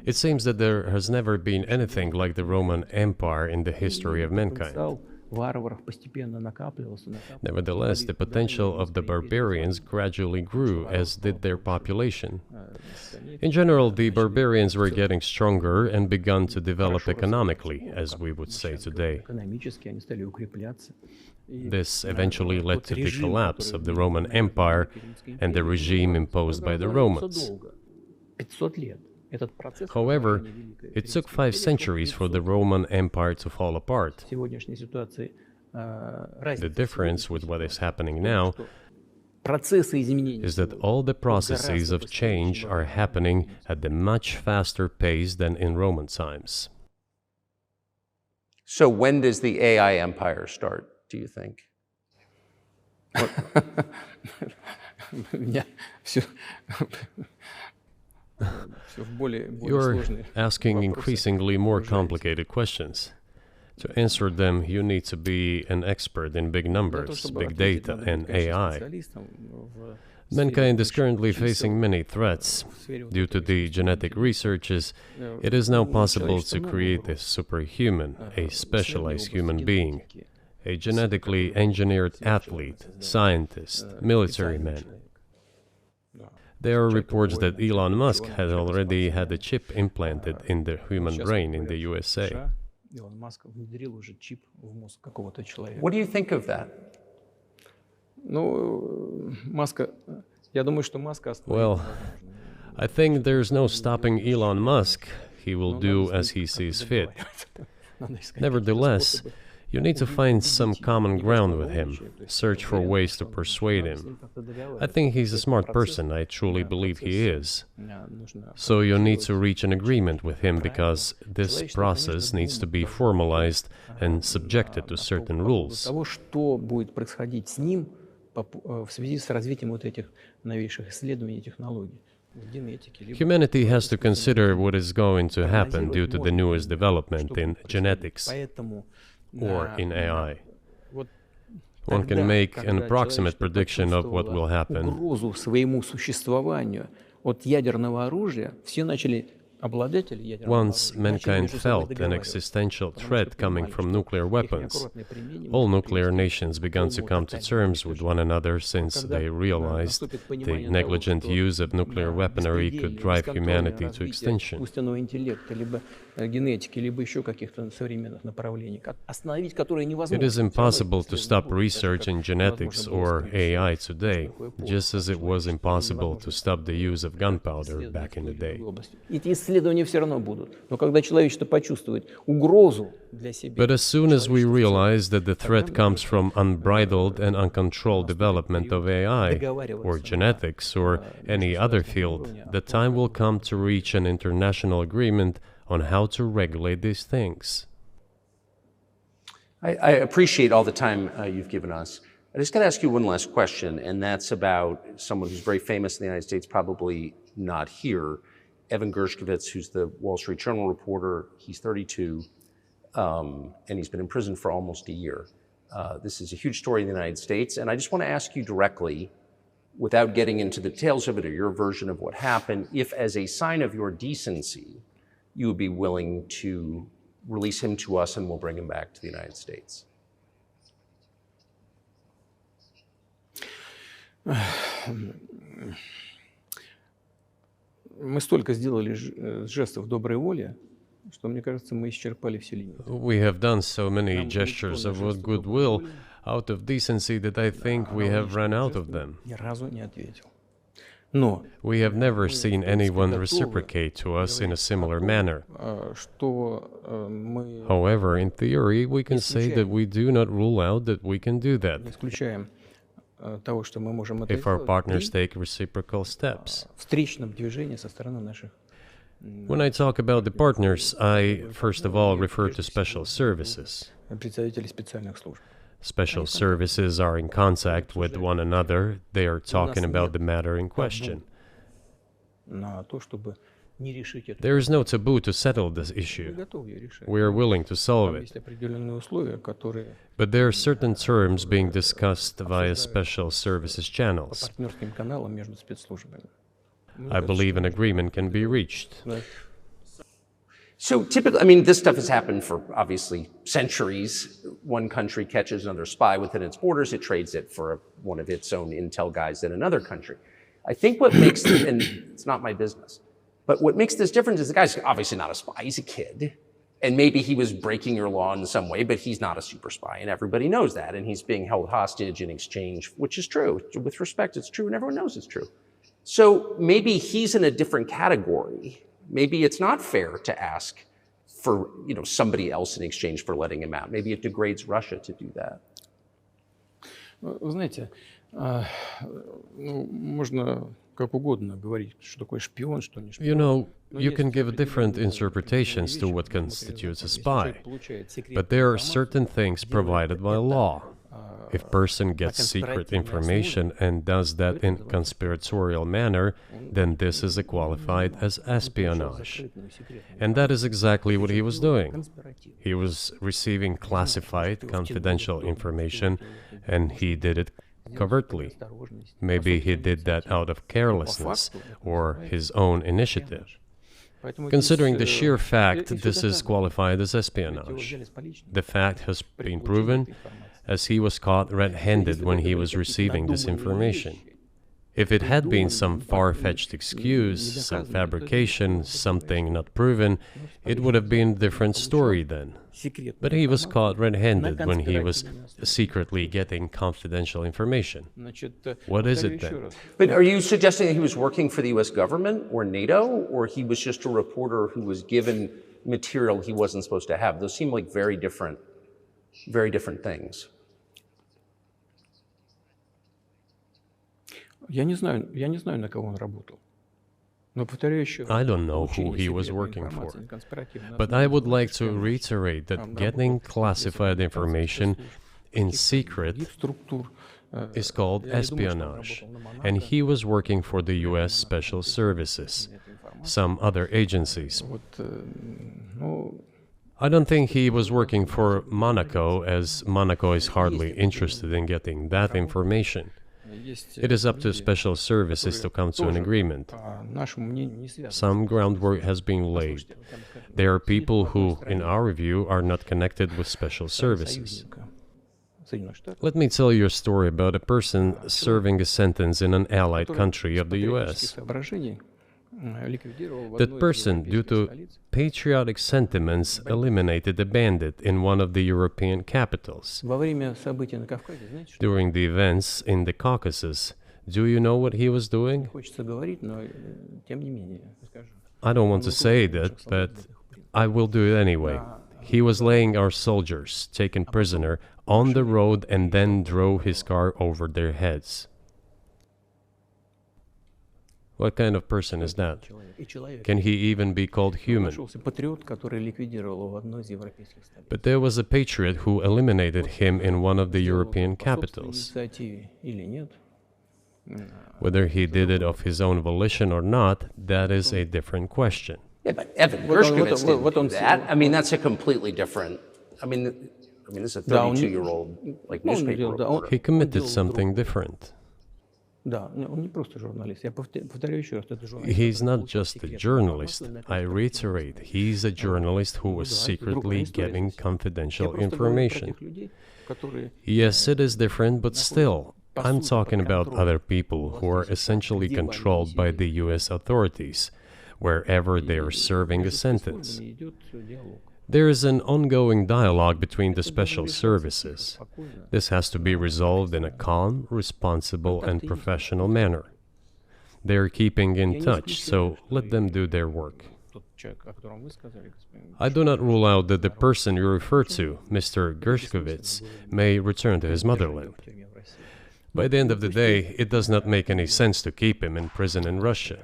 It seems that there has never been anything like the Roman Empire in the history of mankind. Nevertheless, the potential of the barbarians gradually grew, as did their population. In general, the barbarians were getting stronger and began to develop economically, as we would say today. This eventually led to the collapse of the Roman Empire and the regime imposed by the Romans. этот процесс... However, it took 5 centuries for the Roman Empire to fall apart. сегодняшней ситуации The difference with what is happening now процессы изменений is that all the processes of change are happening at a much faster pace than in Roman times. So when does the AI empire start, do you think? У меня всё в более You're сложные asking вопросы. increasingly more complicated questions. To answer them, you need to be an expert in big Для того, numbers, чтобы big ответить, data, надо быть, and конечно, AI. специалистом в Mankind is сфере currently чисел. facing many threats. В сфере вот Due to этой the genetic researches, it is now possible to человечество много create a угроз. superhuman, a В specialized исследовании human области being, генетики, a genetically engineered athlete, scientist, military специальный man. человек. Да. There are reports that Человека Elon Musk военного, has человека already спортсмена. had a chip implanted in the human Сейчас brain вот in the говорят, USA. США, Илон Маск внедрил уже чип в мозг какого-то человека. What do you think of that? Ну, Маска, я думаю, что Маска остановить Well, невозможно. I think there's no stopping Elon Musk. He will Но do надо as с he ним как-то sees fit. договариваться. Надо искать какие-то Nevertheless, способы you need to find some common ground with him, то есть search for уверен, ways to что persuade надо с him. ним как-то I договариваться. think he's a smart Процесс, person, I truly да, believe he процесс, is. нужно So you need to фиксировать. reach an agreement with him because this Человечество, process конечно, needs to думает be должно formalized and по subjected to поводу certain по поводу rules. того, что будет происходить с ним в связи с развитием вот этих новейших исследований и технологий в генетике. либо Humanity has to в consider what is going to happen due прогнозировать to the можно, newest что development будет in происходить. genetics Поэтому or in AI. вот One can тогда, make an когда approximate человечество prediction of what will почувствовало happen. угрозу своему существованию от ядерного оружия, все обладатели ядерного Once оружия, начали mankind между собой felt an договариваться, existential потому threat что coming понимали, from что nuclear их weapons, неаккуратное применение all может nuclear привести nations к began to полному come to тотальному terms with уничтожению. one another since Когда they realized наступит the понимание того, negligent что use of nuclear weaponry беспредельное, could drive бесконтрольное humanity to развитие extinction. искусственного интеллекта, либо генетики, либо еще каких-то современных направлений, остановить которые It невозможно. is Всё равно impossible to исследования stop будут, так же, research как in genetics невозможно было or остановить всё AI в today, прошлую эпоху, just as it was человечество, impossible невозможно to stop the use of gunpowder исследования back in the в той или day. другой области. Эти исследования все равно будут. Но когда человечество почувствует угрозу для себя, But as soon as we человечество в целом, realize that the threat тогда мы comes from можем, unbridled and uncontrolled development of AI, or договариваться genetics, or any other field, the time will come to reach an international agreement on how to regulate these things. I appreciate all the time you've given us. I just got to ask you one last question, and that's about someone who's very famous in the United States, probably not here, Evan Gershkovich, who's the Wall Street Journal reporter. He's 32, and he's been in prison for almost a year. This is a huge story in the United States, and I just want to ask you directly, without getting into the details of it or your version of what happened, if as a sign of your decency, you would be willing to release him to us and we'll bring him back to the United States. Мы столько сделали жестов доброй воли, что, мне кажется, мы исчерпали все лимиты. We have done so many gestures of goodwill out of decency that I think we have run out of them. Ни разу не ответил. Но We have never seen anyone reciprocate to us in a similar manner. что мы However, in theory, we can say that we do not rule out that we can do не that исключаем того, что мы можем это if our сделать partners при take reciprocal steps. встречном движении со стороны наших When I talk about the partners, I first of all refer to special services. представителей специальных служб. Special services are in contact with one another. They are talking about the matter in question. На то, чтобы не решить это. There is no taboo to settle this Мы issue. готовы ее решать. We are willing to solve Там it. есть определенные условия, которые But there are certain terms being discussed via special services по channels. партнерским каналам между спецслужбами. I believe an agreement can be reached. Да. So typically, I mean, this stuff has happened for obviously centuries. One country catches another spy within its borders, it trades it for one of its own intel guys in another country. I think what makes, and it's not my business, but what makes this different is the guy's obviously not a spy, he's a kid. And maybe he was breaking your law in some way, but he's not a super spy, and everybody knows that. And he's being held hostage in exchange, which is true. With respect, it's true, and everyone knows it's true. So maybe he's in a different category maybe it's not fair to ask for somebody else in exchange for letting him out. Maybe it degrades Russia to do that. Вы знаете, можно как угодно говорить, что такое шпион, что не шпион. You can give different interpretations to what constitutes a spy, but there are certain things provided by law. If a person gets secret information and does that in a conspiratorial manner, then this is qualified as espionage. And that is exactly what he was doing. He was receiving classified, confidential information, and he did it covertly. Maybe he did that out of carelessness or his own initiative. Considering the sheer fact, this is qualified as espionage. The fact has been proven, as he was caught red-handed when he was receiving this information. If it had been some far-fetched excuse, some fabrication, something not proven, it would have been a different story then. But he was caught red-handed when he was secretly getting confidential information. What is it then? But are you suggesting that he was working for the US government or NATO, or he was just a reporter who was given material he wasn't supposed to have? Those seem like very different things. Я не знаю, на кого он работал. Но повторяю еще раз. I don't know who he was working for, but I would like to reiterate that getting classified information in secret is called espionage, and he was working for the US Special Services, some other agencies. I don't think he was working for Monaco, as Monaco is hardly interested in getting that information. It is up to special services to come to an agreement. Some groundwork has been laid. There are people who, in our view, are not connected with special services. Let me tell you a story about a person serving a sentence in an allied country of the US. That person, due to patriotic sentiments, eliminated a bandit in one of the European capitals. During the events in the Caucasus, do you know what he was doing? I don't want to say that, but I will do it anyway. He was laying our soldiers, taken prisoner, on the road and then drove his car over their heads. What kind of person is that? Can he even be called human? But there was a patriot who eliminated him in one of the European capitals. Whether he did it of his own volition or not, that is a different question. Yeah, but Evan Gershkovich didn't do that. I mean, that's a completely different... I mean, this is a 32-year-old newspaper reporter. He committed something different. He's not just a journalist. I reiterate, he's a journalist who was secretly getting confidential information. Yes, it is different, but still, I'm talking about other people who are essentially controlled by the US authorities, wherever they are serving a sentence. There is an ongoing dialogue between the special services. This has to be resolved in a calm, responsible, and professional manner. They are keeping in touch, so let them do their work. I do not rule out that the person you refer to, Mr. Gershkovich, may return to his motherland. By the end of the day, it does not make any sense to keep him in prison in Russia.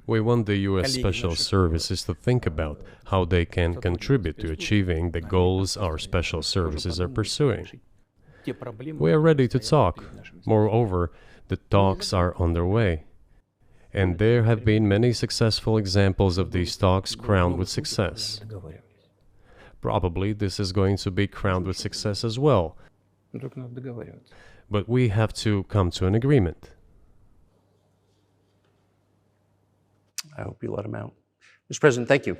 We want the US Special Services to think about how they can contribute to achieving the goals our special services are pursuing. We are ready to talk. Moreover, the talks are underway. And there have been many successful examples of these talks crowned with success. Probably this is going to be crowned with success as well. But we have to come to an agreement. I hope you let him out. Mr. President, thank you.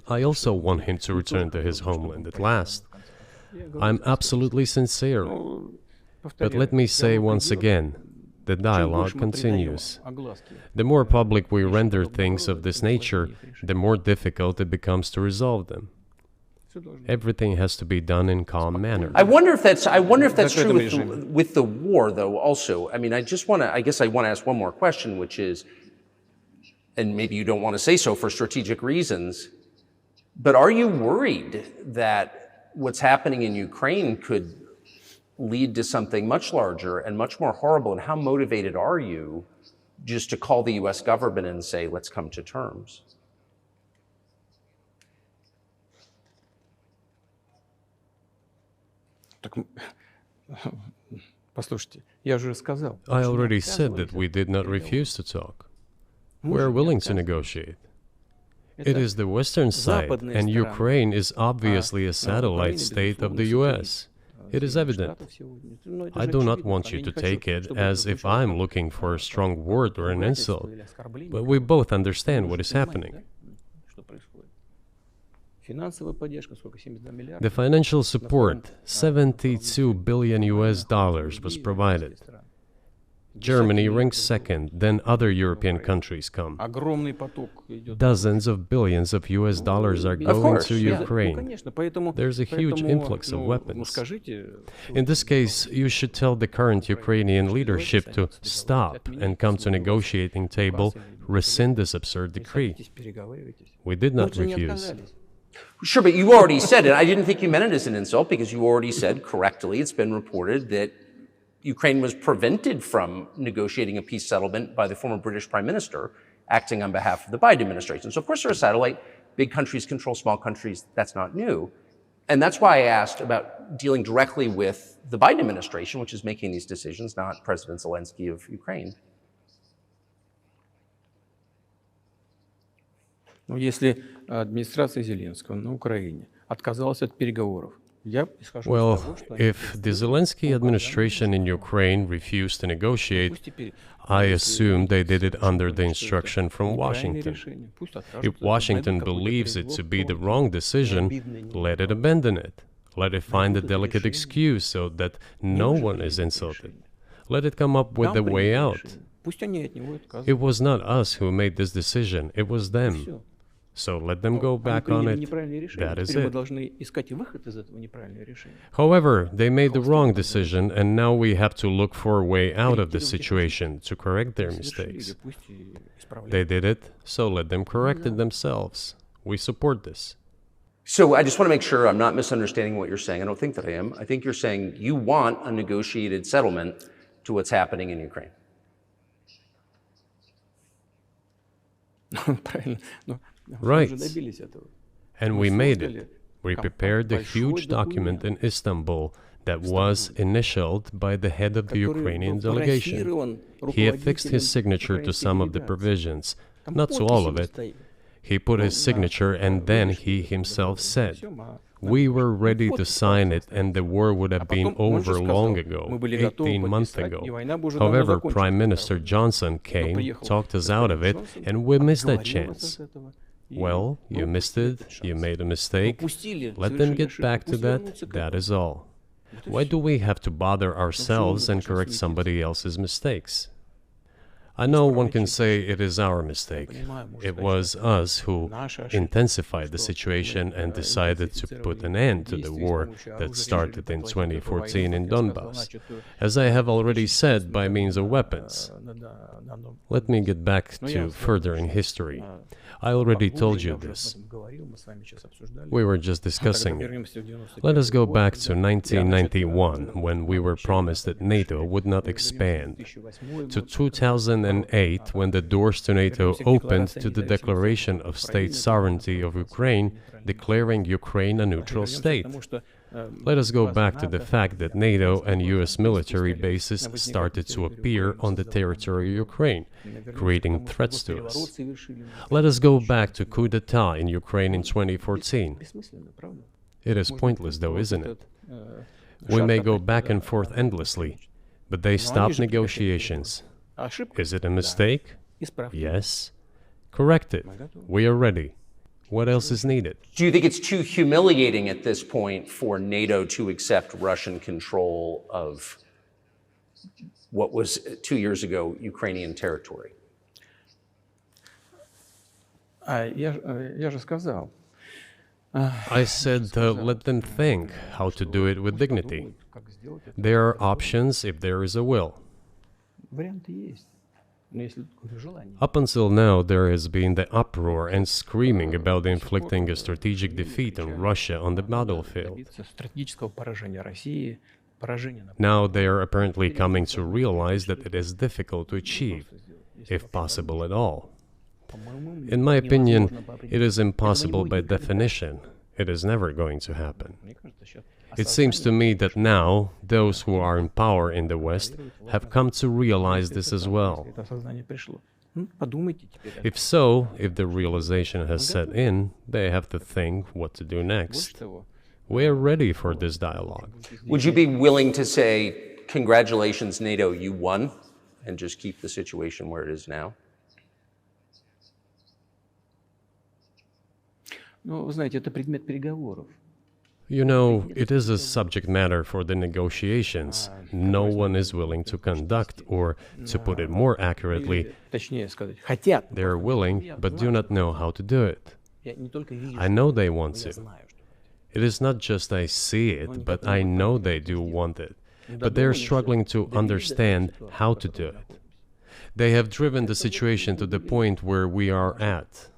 I also want him to return to his homeland at last. I'm absolutely sincere. But let me say once again, the dialogue continues. The more public we render things of this nature, the more difficult it becomes to resolve them. Everything has to be done in calm manner. I wonder if that's true with the war, though. Also, I mean, I guess I want to ask one more question, which is, and maybe you don't want to say so for strategic reasons, but are you worried that what's happening in Ukraine could lead to something much larger and much more horrible? And how motivated are you just to call the US government and say, let's come to terms? I already said that we did not refuse to talk. We're willing to negotiate. It is the Western side, and Ukraine is obviously a satellite state of the US. It is evident. I do not want you to take it as if I'm looking for a strong word or an insult, but we both understand what is happening. The financial support, $72 billion was provided. Germany ranks second, then other European countries come. Dozens of billions of US dollars are going to Ukraine. There's a huge influx of weapons. In this case, you should tell the current Ukrainian leadership to stop and come to negotiating table, rescind this absurd decree. We did not refuse. Sure, but you already said it. I didn't think you meant it as an insult, because you already said correctly, it's been reported that Ukraine was prevented from negotiating a peace settlement by the former British Prime Minister acting on behalf of the Biden administration. So of course they're a satellite. Big countries control small countries. That's not new. And that's why I asked about dealing directly with the Biden administration, which is making these decisions, not President Zelensky of Ukraine. Если администрация Зеленского на Украине отказалась от переговоров, well, if the Zelensky administration in Ukraine refused to negotiate, I assume they did it under the instruction from Washington. If Washington believes it to be the wrong decision, let it abandon it. Let it find a delicate excuse so that no one is insulted. Let it come up with a way out. It was not us who made this decision, it was them. So let them go back on it. That is it. However, they made the wrong decision, and now we have to look for a way out of the situation to correct their mistakes. They did it, so let them correct it themselves. We support this. So I just want to make sure I'm not misunderstanding what you're saying. I don't think that I am. I think you're saying you want a negotiated settlement to what's happening in Ukraine. Right. And we made it. We prepared the huge document in Istanbul that was initialed by the head of the Ukrainian delegation. He affixed his signature to some of the provisions, not to all of it. He put his signature, and then he himself said, we were ready to sign it and the war would have been over long ago, 18 months ago. However, Prime Minister Johnson came, talked us out of it, and we missed that chance. Well, you missed it, you made a mistake. Let them get back to that, that is all. Why do we have to bother ourselves and correct somebody else's mistakes? I know one can say it is our mistake. It was us who intensified the situation and decided to put an end to the war that started in 2014 in Donbass, as I have already said, by means of weapons. Let me get back to further in history. I already told you this. We were just discussing it. Let us go back to 1991, when we were promised that NATO would not expand, to 2008, when the doors to NATO opened to the declaration of state sovereignty of Ukraine, declaring Ukraine a neutral state. Let us go back to the fact that NATO and US military bases started to appear on the territory of Ukraine, creating threats to us. Let us go back to coup d'etat in Ukraine in 2014. It is pointless though, isn't it? We may go back and forth endlessly, but they stopped negotiations. Is it a mistake? Yes. Correct it. We are ready. What else is needed? Do you think it's too humiliating at this point for NATO to accept Russian control of what was 2 years ago Ukrainian territory? Я же сказал, I said, let them think how to do it with dignity. There are options if there is a will. Up until now, there has been the uproar and screaming about inflicting a strategic defeat on Russia on the battlefield. Now they are apparently coming to realize that it is difficult to achieve, if possible at all. In my opinion, it is impossible by definition. It is never going to happen. It seems to me that now, those who are in power in the West have come to realize this as well. If so, if the realization has set in, they have to think what to do next. We are ready for this dialogue. Would you be willing to say, congratulations, NATO, you won, and just keep the situation where it is now? You know, it is a subject matter for the negotiations. No one is willing to conduct, or, to put it more accurately, they are willing, but do not know how to do it. I know they want to. It is not just I see it, but I know they do want it. But they are struggling to understand how to do it. They have driven the situation to the point where we are at.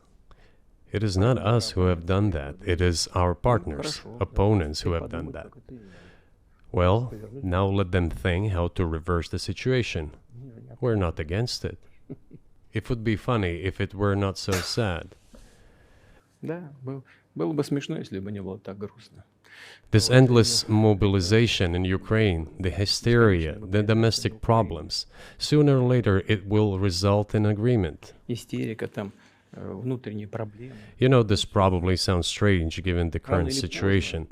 It is not us who have done that. It is our partners, opponents who have done that. Well, now let them think how to reverse the situation. We're not against it. It would be funny if it were not so sad. This endless mobilization in Ukraine, the hysteria, the domestic problems, sooner or later it will result in agreement. You know, this probably sounds strange given the current situation.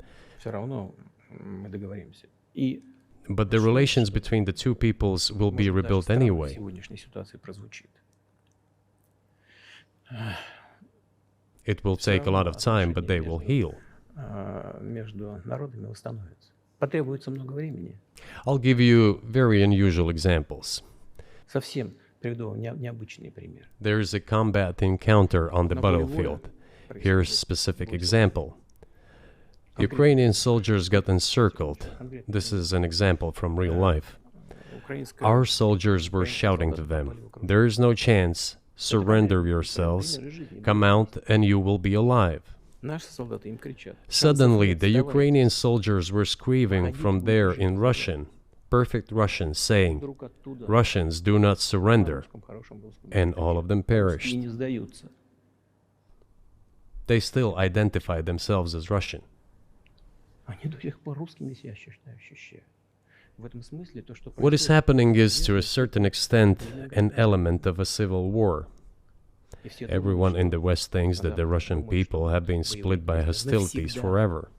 But the relations between the two peoples will be rebuilt anyway. It will take a lot of time, but they will heal. I'll give you very unusual examples. There is a combat encounter on the battlefield. Here's a specific example. Ukrainian soldiers got encircled. This is an example from real life. Our soldiers were shouting to them, "There is no chance. Surrender yourselves. Come out and you will be alive." Suddenly, the Ukrainian soldiers were screaming from there in Russian, perfect Russian, saying, "Russians, do not surrender," and all of them perished. They still identify themselves as Russian. What is happening is, to a certain extent, an element of a civil war. Everyone in the West thinks that the Russian people have been split by hostilities forever.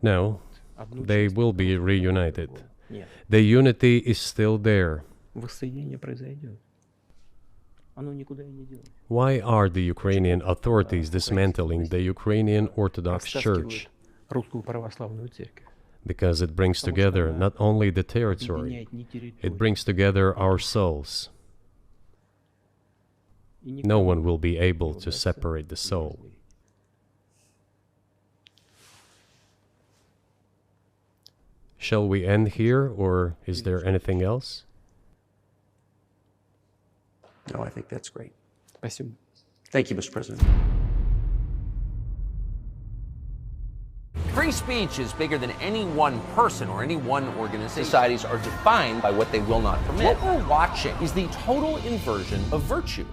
No, they will be reunited. The unity is still there. Why are the Ukrainian authorities dismantling the Ukrainian Orthodox Church? Because it brings together not only the territory, it brings together our souls. No one will be able to separate the soul. Shall we end here, or is there anything else? No, I think that's great. Спасибо. Thank you, Mr. President. Free speech is bigger than any one person or any one organization. Societies are defined by what they will not permit. What we're watching is the total inversion of virtue.